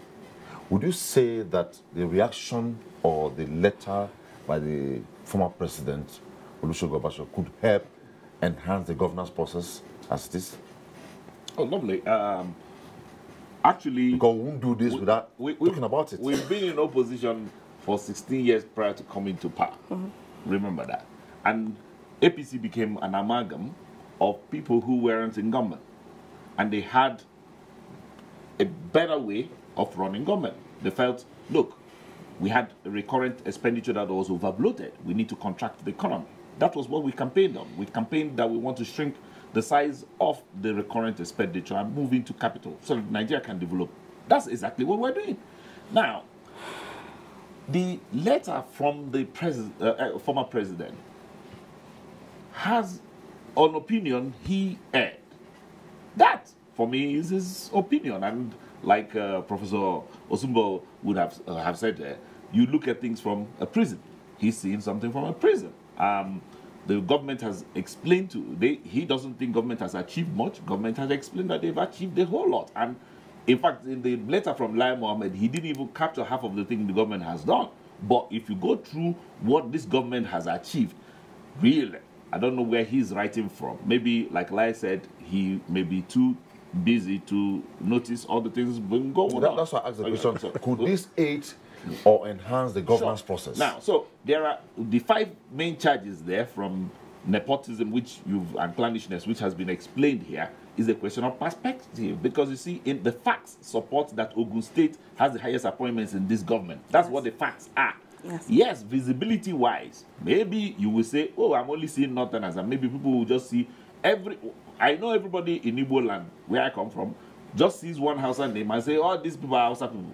would you say that the reaction or the letter by the former president, Olusegun Obasanjo, could help enhance the governance process as it is? Oh, lovely. Actually, because we won't do this without talking about it. We've been in opposition for 16 years prior to coming to power. Remember that. And APC became an amalgam of people who weren't in government. And they had a better way of running government. They felt, look, we had a recurrent expenditure that was overbloated. We need to contract the economy. That was what we campaigned on. We campaigned that we want to shrink the size of the recurrent expenditure and move into capital so that Nigeria can develop. That's exactly what we're doing. Now, the letter from the former president has an opinion he aired. That, for me, is his opinion. And like Professor Osumbo would have said, you look at things from a prison. He's seeing something from a prison. The government has explained he doesn't think government has achieved much. Government has explained that they've achieved a whole lot. And in fact, in the letter from Lai Mohammed, he didn't even capture half of the thing the government has done. But if you go through what this government has achieved, really, I don't know where he's writing from. Maybe, like Lai said, he may be too busy to notice all the things going on. That's why I asked the question. Could this aid or enhance the governance process? Now, so there are the 5 main charges there, from nepotism, and clannishness, which has been explained here, is a question of perspective. Because you see, in the facts support that Ogun State has the highest appointments in this government. That's what the facts are. Yes, visibility-wise, maybe you will say, oh, I'm only seeing Northerners, and maybe people will just see I know everybody in Igbo land, where I come from, just sees one Hausa name and say, oh, these people are Hausa people.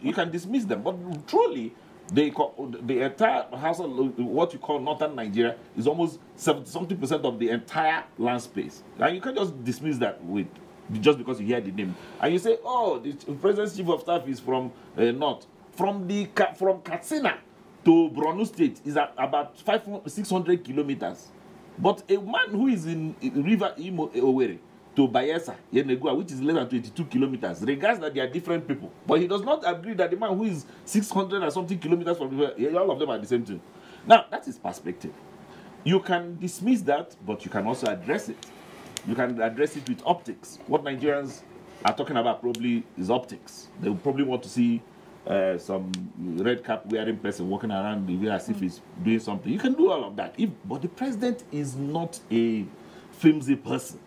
You can dismiss them, but truly, the entire Hausa, what you call Northern Nigeria, is almost 70-something% of the entire land space. And you can't just dismiss that just because you hear the name. And you say, oh, the President's Chief of Staff is from North. From Katsina to Borno State is about 600 kilometers. But a man who is in River Imo Owerri to Bayelsa, Yenegua, which is less than 22 kilometers, regards that they are different people. But he does not agree that the man who is 600 and something kilometers from River, all of them are the same thing. Now, that is perspective. You can dismiss that, but you can also address it. You can address it with optics. What Nigerians are talking about probably is optics. They will probably want to see some red cap wearing person walking around the way as if he's doing something. You can do all of that. But the president is not a flimsy person.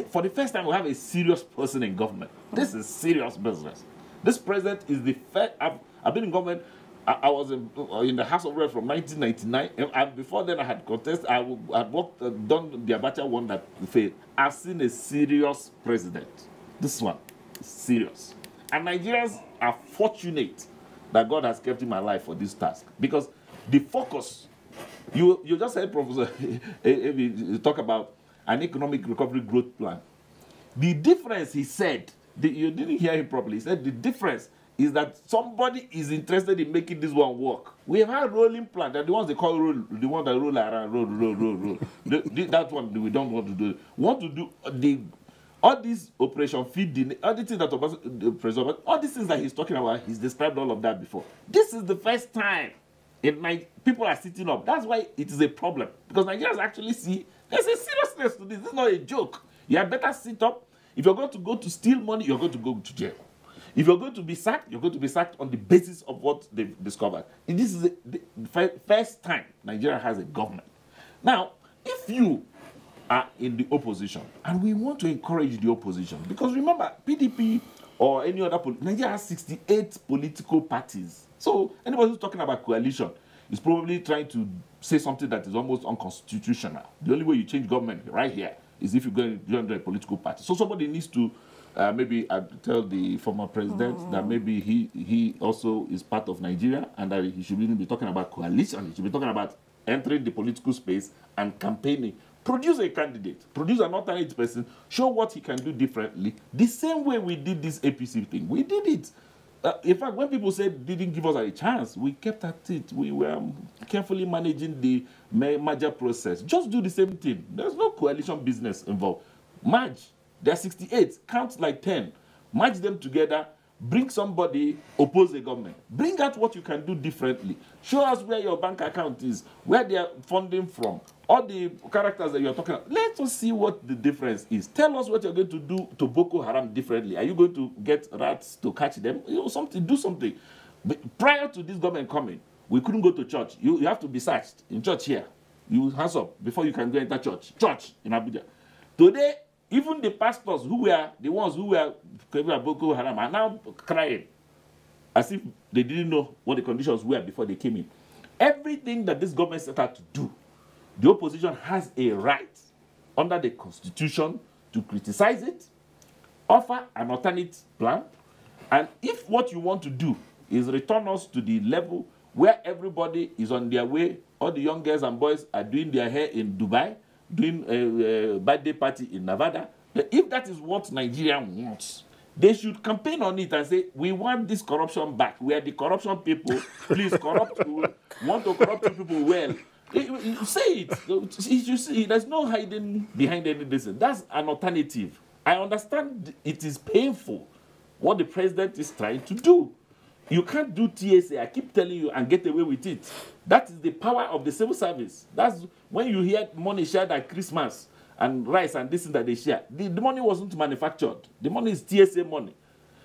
For the first time, we have a serious person in government. This is serious business. This president is the first. I've been in government. I was in the House of Reps from 1999, and before then I had contested. I had worked, done the Abuja one that failed. I've seen a serious president. This one is serious. And Nigerians are fortunate that God has kept him alive for this task, because the focus, you just heard Professor talk about an economic recovery growth plan. The difference, he said, you didn't hear him properly. He said the difference is that somebody is interested in making this one work. We have had rolling plan. They're the ones they call roll, the one that roll around, roll. That one we don't want to do. We want to do all these operation feed, all the things that the president, all these things that he's talking about, he's described all of that before. This is the first time people are sitting up. That's why it is a problem. Because Nigerians actually see there's a seriousness to this. This is not a joke. You had better sit up. If you're going to go to steal money, you're going to go to jail. If you're going to be sacked, you're going to be sacked on the basis of what they've discovered. This is the first time Nigeria has a government. Now, if you are in the opposition, and we want to encourage the opposition, because remember, PDP or any other, Nigeria has 68 political parties. So anybody who's talking about coalition is probably trying to say something that is almost unconstitutional. The only way you change government right here is if you go and join a political party. So somebody needs to maybe tell the former president that maybe he also is part of Nigeria, and that he should even be talking about coalition. He should be talking about entering the political space and campaigning. Produce a candidate, produce an alternate person, show what he can do differently. The same way we did this APC thing. We did it. In fact, when people said didn't give us a chance, we kept at it. We were carefully managing the merger process. Just do the same thing. There's no coalition business involved. Merge. There are 68. Count like 10. Merge them together. Bring somebody, oppose the government. Bring out what you can do differently. Show us where your bank account is, where they are funding from, all the characters that you're talking about. Let us see what the difference is. Tell us what you're going to do to Boko Haram differently. Are you going to get rats to catch them? Do something. But prior to this government coming, we couldn't go to church. You have to be searched in church here. You hands up before you can go enter church. Church in Abuja. Today, even the pastors who were the ones who were Boko Haram are now crying as if they didn't know what the conditions were before they came in. Everything that this government set out to do, the opposition has a right under the Constitution to criticize it, offer an alternate plan, and if what you want to do is return us to the level where everybody is on their way, all the young girls and boys are doing their hair in Dubai, doing a birthday party in Nevada, if that is what Nigeria wants, they should campaign on it and say, we want this corruption back. We are the corruption people. Please corrupt people. Want to corrupt people well. Say it. You see, there's no hiding behind any reason. That's an alternative. I understand it is painful what the president is trying to do. You can't do TSA, I keep telling you, and get away with it. That is the power of the civil service. That's when you hear money shared at Christmas and rice and this thing that they share. The money wasn't manufactured. The money is TSA money.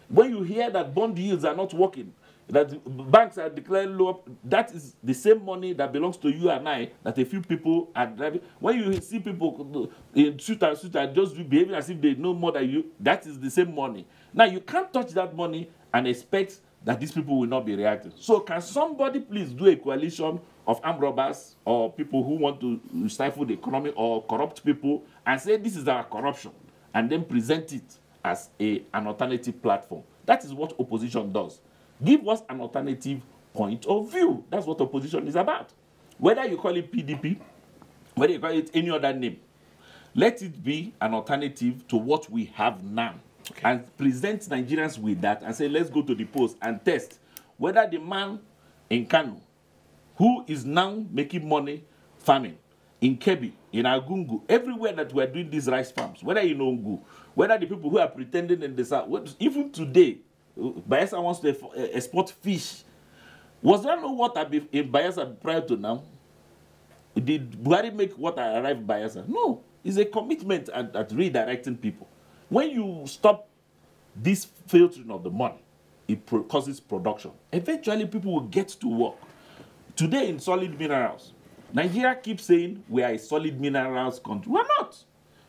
When you hear that bond yields are not working, that banks are declaring low, that is the same money that belongs to you and I, that a few people are driving. When you see people in suit and just behaving as if they know more than you, that is the same money. Now, you can't touch that money and expect that these people will not be reacting. So can somebody please do a coalition of armed robbers or people who want to stifle the economy or corrupt people and say this is our corruption and then present it as an alternative platform? That is what opposition does. Give us an alternative point of view. That's what opposition is about. Whether you call it PDP, whether you call it any other name, let it be an alternative to what we have now. Okay. And present Nigerians with that and say, let's go to the polls and test whether the man in Kano, who is now making money farming, in Kebbi, in Agungu, everywhere that we're doing these rice farms, whether in Ongu, whether the people who are pretending in the south, even today, Bayelsa wants to export fish. Was there no water in Bayelsa prior to now? Did Buhari make water arrive in Bayelsa? No. It's a commitment at redirecting people. When you stop this filtering of the money, it causes production. Eventually, people will get to work. Today, in solid minerals, Nigeria keeps saying we are a solid minerals country. We're not.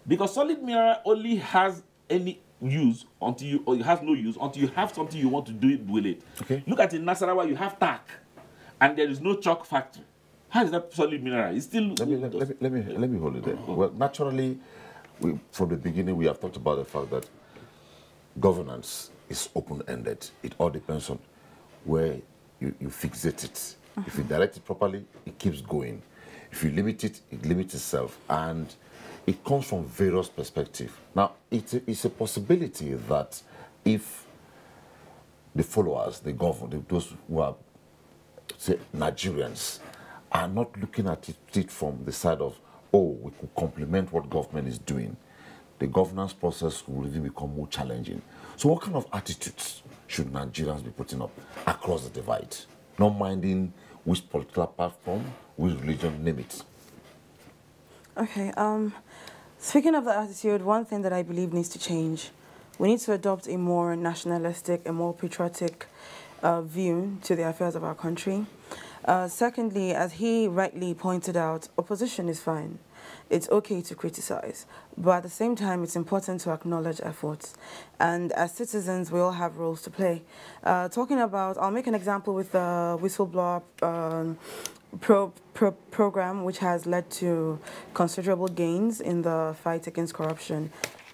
Because solid mineral only has any use until you, or it has no use until you have something you want to do with it. Okay. Look at in Nasarawa, you have tack, and there is no chalk factory. How is that solid mineral? It's still. Let me hold it there. Well, naturally, from the beginning, we have talked about the fact that governance is open-ended. It all depends on where you fixate it. If you direct it properly, it keeps going. If you limit it, it limits itself. And it comes from various perspectives. Now, it's a possibility that if the followers, the government, those who are, say, Nigerians, are not looking at it from the side of, oh, we could complement what government is doing, the governance process will really become more challenging. So what kind of attitudes should Nigerians be putting up across the divide? Not minding which political platform, which religion, name it. Okay, speaking of the attitude, one thing that I believe needs to change, we need to adopt a more nationalistic, a more patriotic view to the affairs of our country. Secondly, as he rightly pointed out, opposition is fine. It's okay to criticize, but at the same time, it's important to acknowledge efforts. And as citizens, we all have roles to play. Talking about, I'll make an example with the whistleblower program, which has led to considerable gains in the fight against corruption.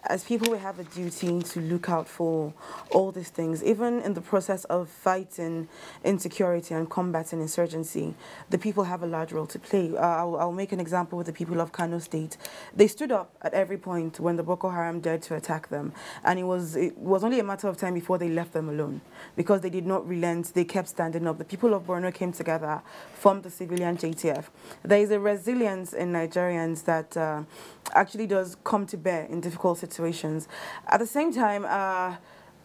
As people, we have a duty to look out for all these things. Even in the process of fighting insecurity and combating insurgency, the people have a large role to play. I'll make an example with the people of Kano State. They stood up at every point when the Boko Haram dared to attack them. And it was only a matter of time before they left them alone, because they did not relent. They kept standing up. The people of Borno came together, formed the civilian JTF. There is a resilience in Nigerians that actually does come to bear in difficult situations. At the same time,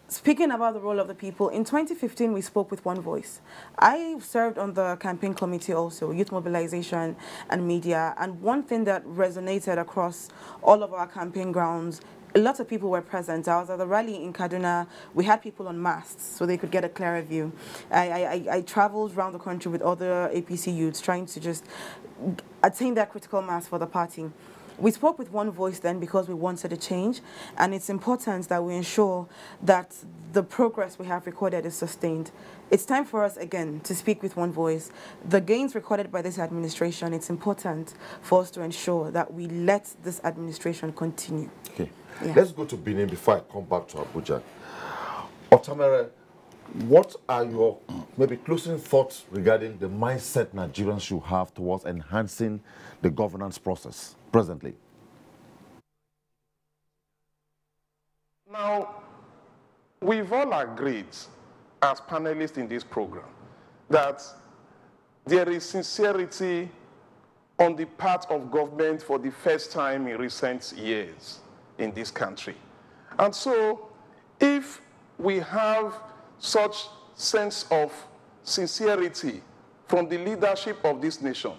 speaking about the role of the people, in 2015 we spoke with one voice. I served on the campaign committee also, youth mobilization and media, and one thing that resonated across all of our campaign grounds, a lot of people were present. I was at the rally in Kaduna. We had people on masts so they could get a clearer view. I traveled around the country with other APC youths trying to just attain that critical mass for the party. We spoke with one voice then because we wanted a change, and it's important that we ensure that the progress we have recorded is sustained. It's time for us again to speak with one voice. The gains recorded by this administration, it's important for us to ensure that we let this administration continue. Okay. Yeah. Let's go to Benin before I come back to Abuja. Otamere, what are your maybe closing thoughts regarding the mindset Nigerians should have towards enhancing the governance process presently? Now, we've all agreed as panelists in this program that there is sincerity on the part of government for the first time in recent years in this country. And so, if we have such sense of sincerity from the leadership of this nation,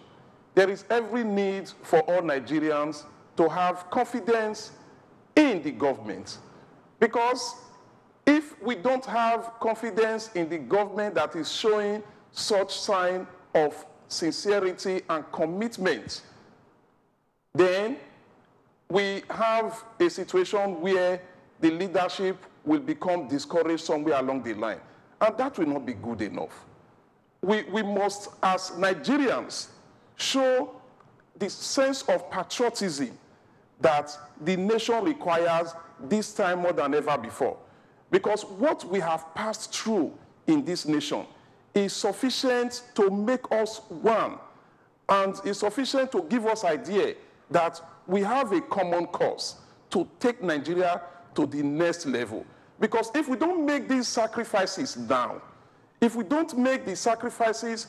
there is every need for all Nigerians to have confidence in the government. Because If we don't have confidence in the government that is showing such sign of sincerity and commitment, then we have a situation where the leadership will become discouraged somewhere along the line. And that will not be good enough. We must, as Nigerians, show the sense of patriotism that the nation requires this time more than ever before. Because what we have passed through in this nation is sufficient to make us one, and is sufficient to give us idea that we have a common cause to take Nigeria to the next level. Because if we don't make these sacrifices now, if we don't make the sacrifices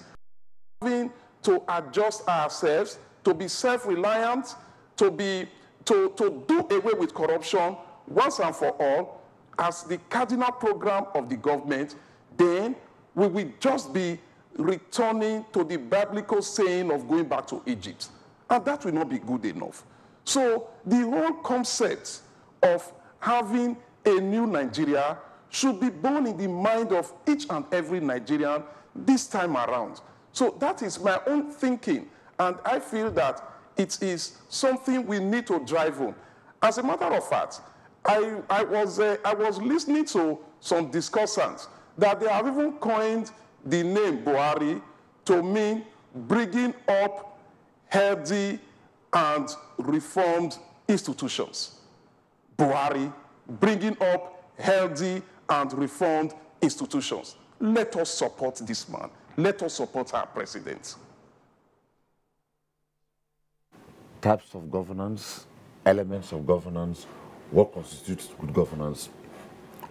having to adjust ourselves, to be self-reliant, to do away with corruption once and for all, as the cardinal program of the government, then we will just be returning to the biblical saying of going back to Egypt. And that will not be good enough. So the whole concept of having a new Nigeria should be born in the mind of each and every Nigerian this time around. So that is my own thinking, and I feel that it is something we need to drive home. As a matter of fact, I was listening to some discussants that they have even coined the name Buhari to mean bringing up healthy and reformed institutions. Buhari, bringing up healthy and reformed institutions. Let us support this man. Let us support our president. Types of governance, elements of governance, what constitutes good governance,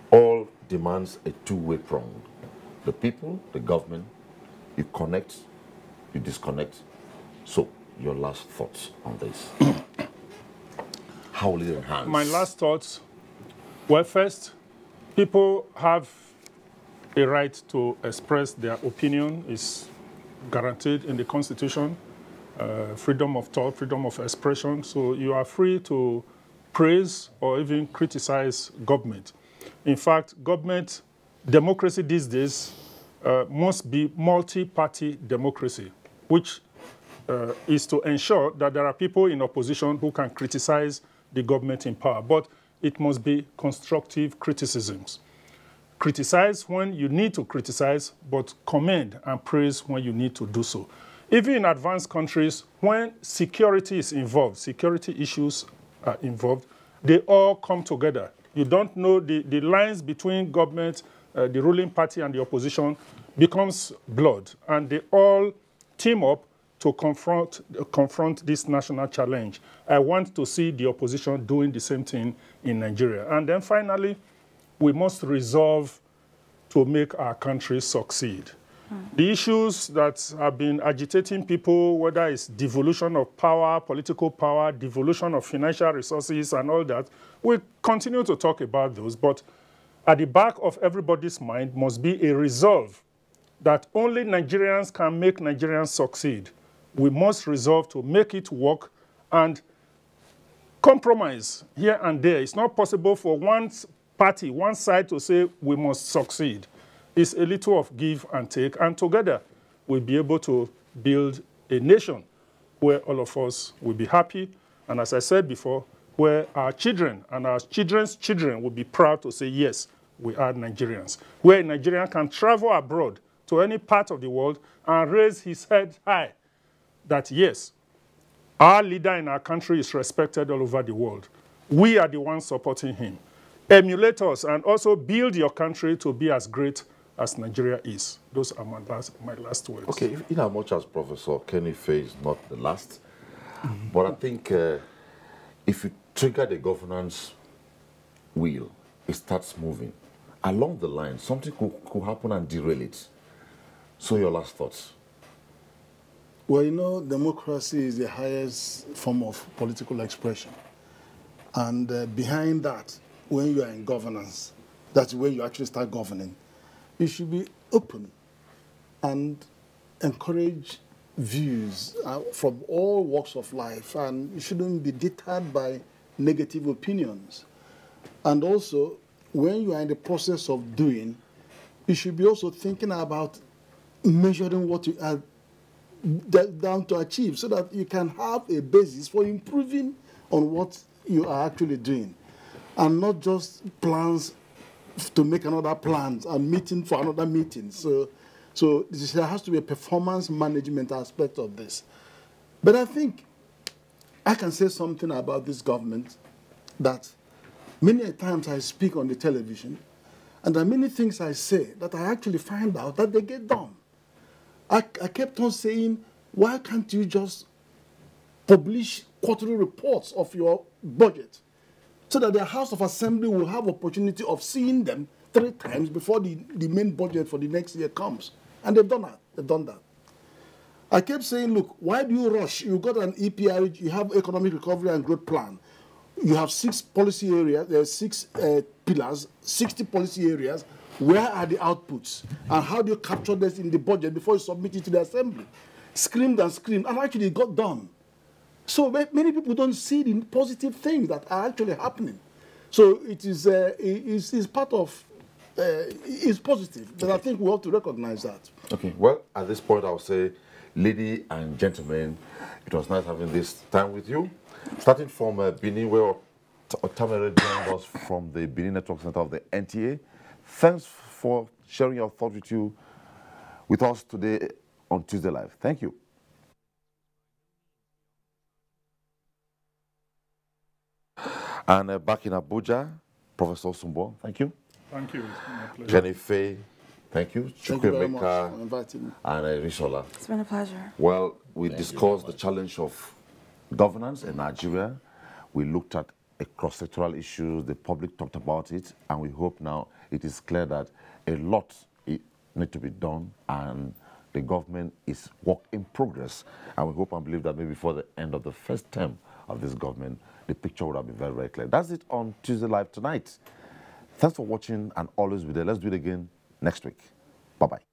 all demands a two-way prong. The people, the government, you connect, you disconnect. So, your last thoughts on this? How will it enhance? My last thoughts, well, first, people have a right to express their opinion. Is guaranteed in the Constitution. Freedom of thought, freedom of expression. So you are free to praise or even criticize government. In fact, government democracy these days must be multi-party democracy, which is to ensure that there are people in opposition who can criticize the government in power. But it must be constructive criticisms. Criticize when you need to criticize, but commend and praise when you need to do so. Even in advanced countries, when security is involved, security issues are involved, they all come together. You don't know the lines between government, the ruling party, and the opposition becomes blood, and they all team up to confront this national challenge. I want to see the opposition doing the same thing in Nigeria. And then finally, we must resolve to make our country succeed. The issues that have been agitating people, whether it's devolution of power, political power, devolution of financial resources and all that, we'll continue to talk about those. But at the back of everybody's mind must be a resolve that only Nigerians can make Nigerians succeed. We must resolve to make it work and compromise here and there. It's not possible for one party, one side to say we must succeed. It's a little of give and take, and together we'll be able to build a nation where all of us will be happy, and as I said before, where our children and our children's children will be proud to say, yes, we are Nigerians. Where a Nigerian can travel abroad to any part of the world and raise his head high that, yes, our leader in our country is respected all over the world. We are the ones supporting him. Emulate us and also build your country to be as great as Nigeria is. Those are my last words. Okay, in as much as Professor Kenny Faye is not the last, but I think if you trigger the governance wheel, it starts moving. Along the line, something could happen and derail it. So your last thoughts? Well, you know, democracy is the highest form of political expression. And behind that, when you are in governance, that's when you actually start governing. You should be open and encourage views from all walks of life, and you shouldn't be deterred by negative opinions. And also, when you are in the process of doing, you should be also thinking about measuring what you are down to achieve so that you can have a basis for improving on what you are actually doing, and not just plans to make another plan and meeting for another meeting. So there has to be a performance management aspect of this. But I think I can say something about this government that many times I speak on the television, and there are many things I say that I actually find out that they get done. I kept on saying, why can't you just publish quarterly reports of your budget so that the House of Assembly will have opportunity of seeing them 3 times before the main budget for the next year comes? And they've done that. They've done that. I kept saying, look, why do you rush? You've got an EPR, you have Economic Recovery and Growth Plan. You have 6 policy areas, there are 6 pillars, 60 policy areas. Where are the outputs? And how do you capture this in the budget before you submit it to the Assembly? Screamed and screamed, and actually it got done. So many people don't see the positive things that are actually happening. So it is it's part of, it's positive, but I think we have to recognize that. Okay, well, at this point, I'll say, ladies and gentlemen, it was nice having this time with you. Starting from Benin, where Otamere joined us from the Benin Network Center of the NTA. Thanks for sharing your thoughts with us today on Tuesday Live. Thank you. And back in Abuja, Professor Osumbo, thank you. Thank you. It's been a pleasure. Jennifer, thank you. Thank you very much for inviting me. And Risola. It's been a pleasure. Well, we discussed the challenge of governance in Nigeria. We looked at a cross-sectoral issue. The public talked about it, and we hope now it is clear that a lot needs to be done, and the government is work in progress. And we hope and believe that maybe before the end of the first term of this government, the picture would have been very, very clear. That's it on Tuesday Live tonight. Thanks for watching, and always be there. Let's do it again next week. Bye-bye.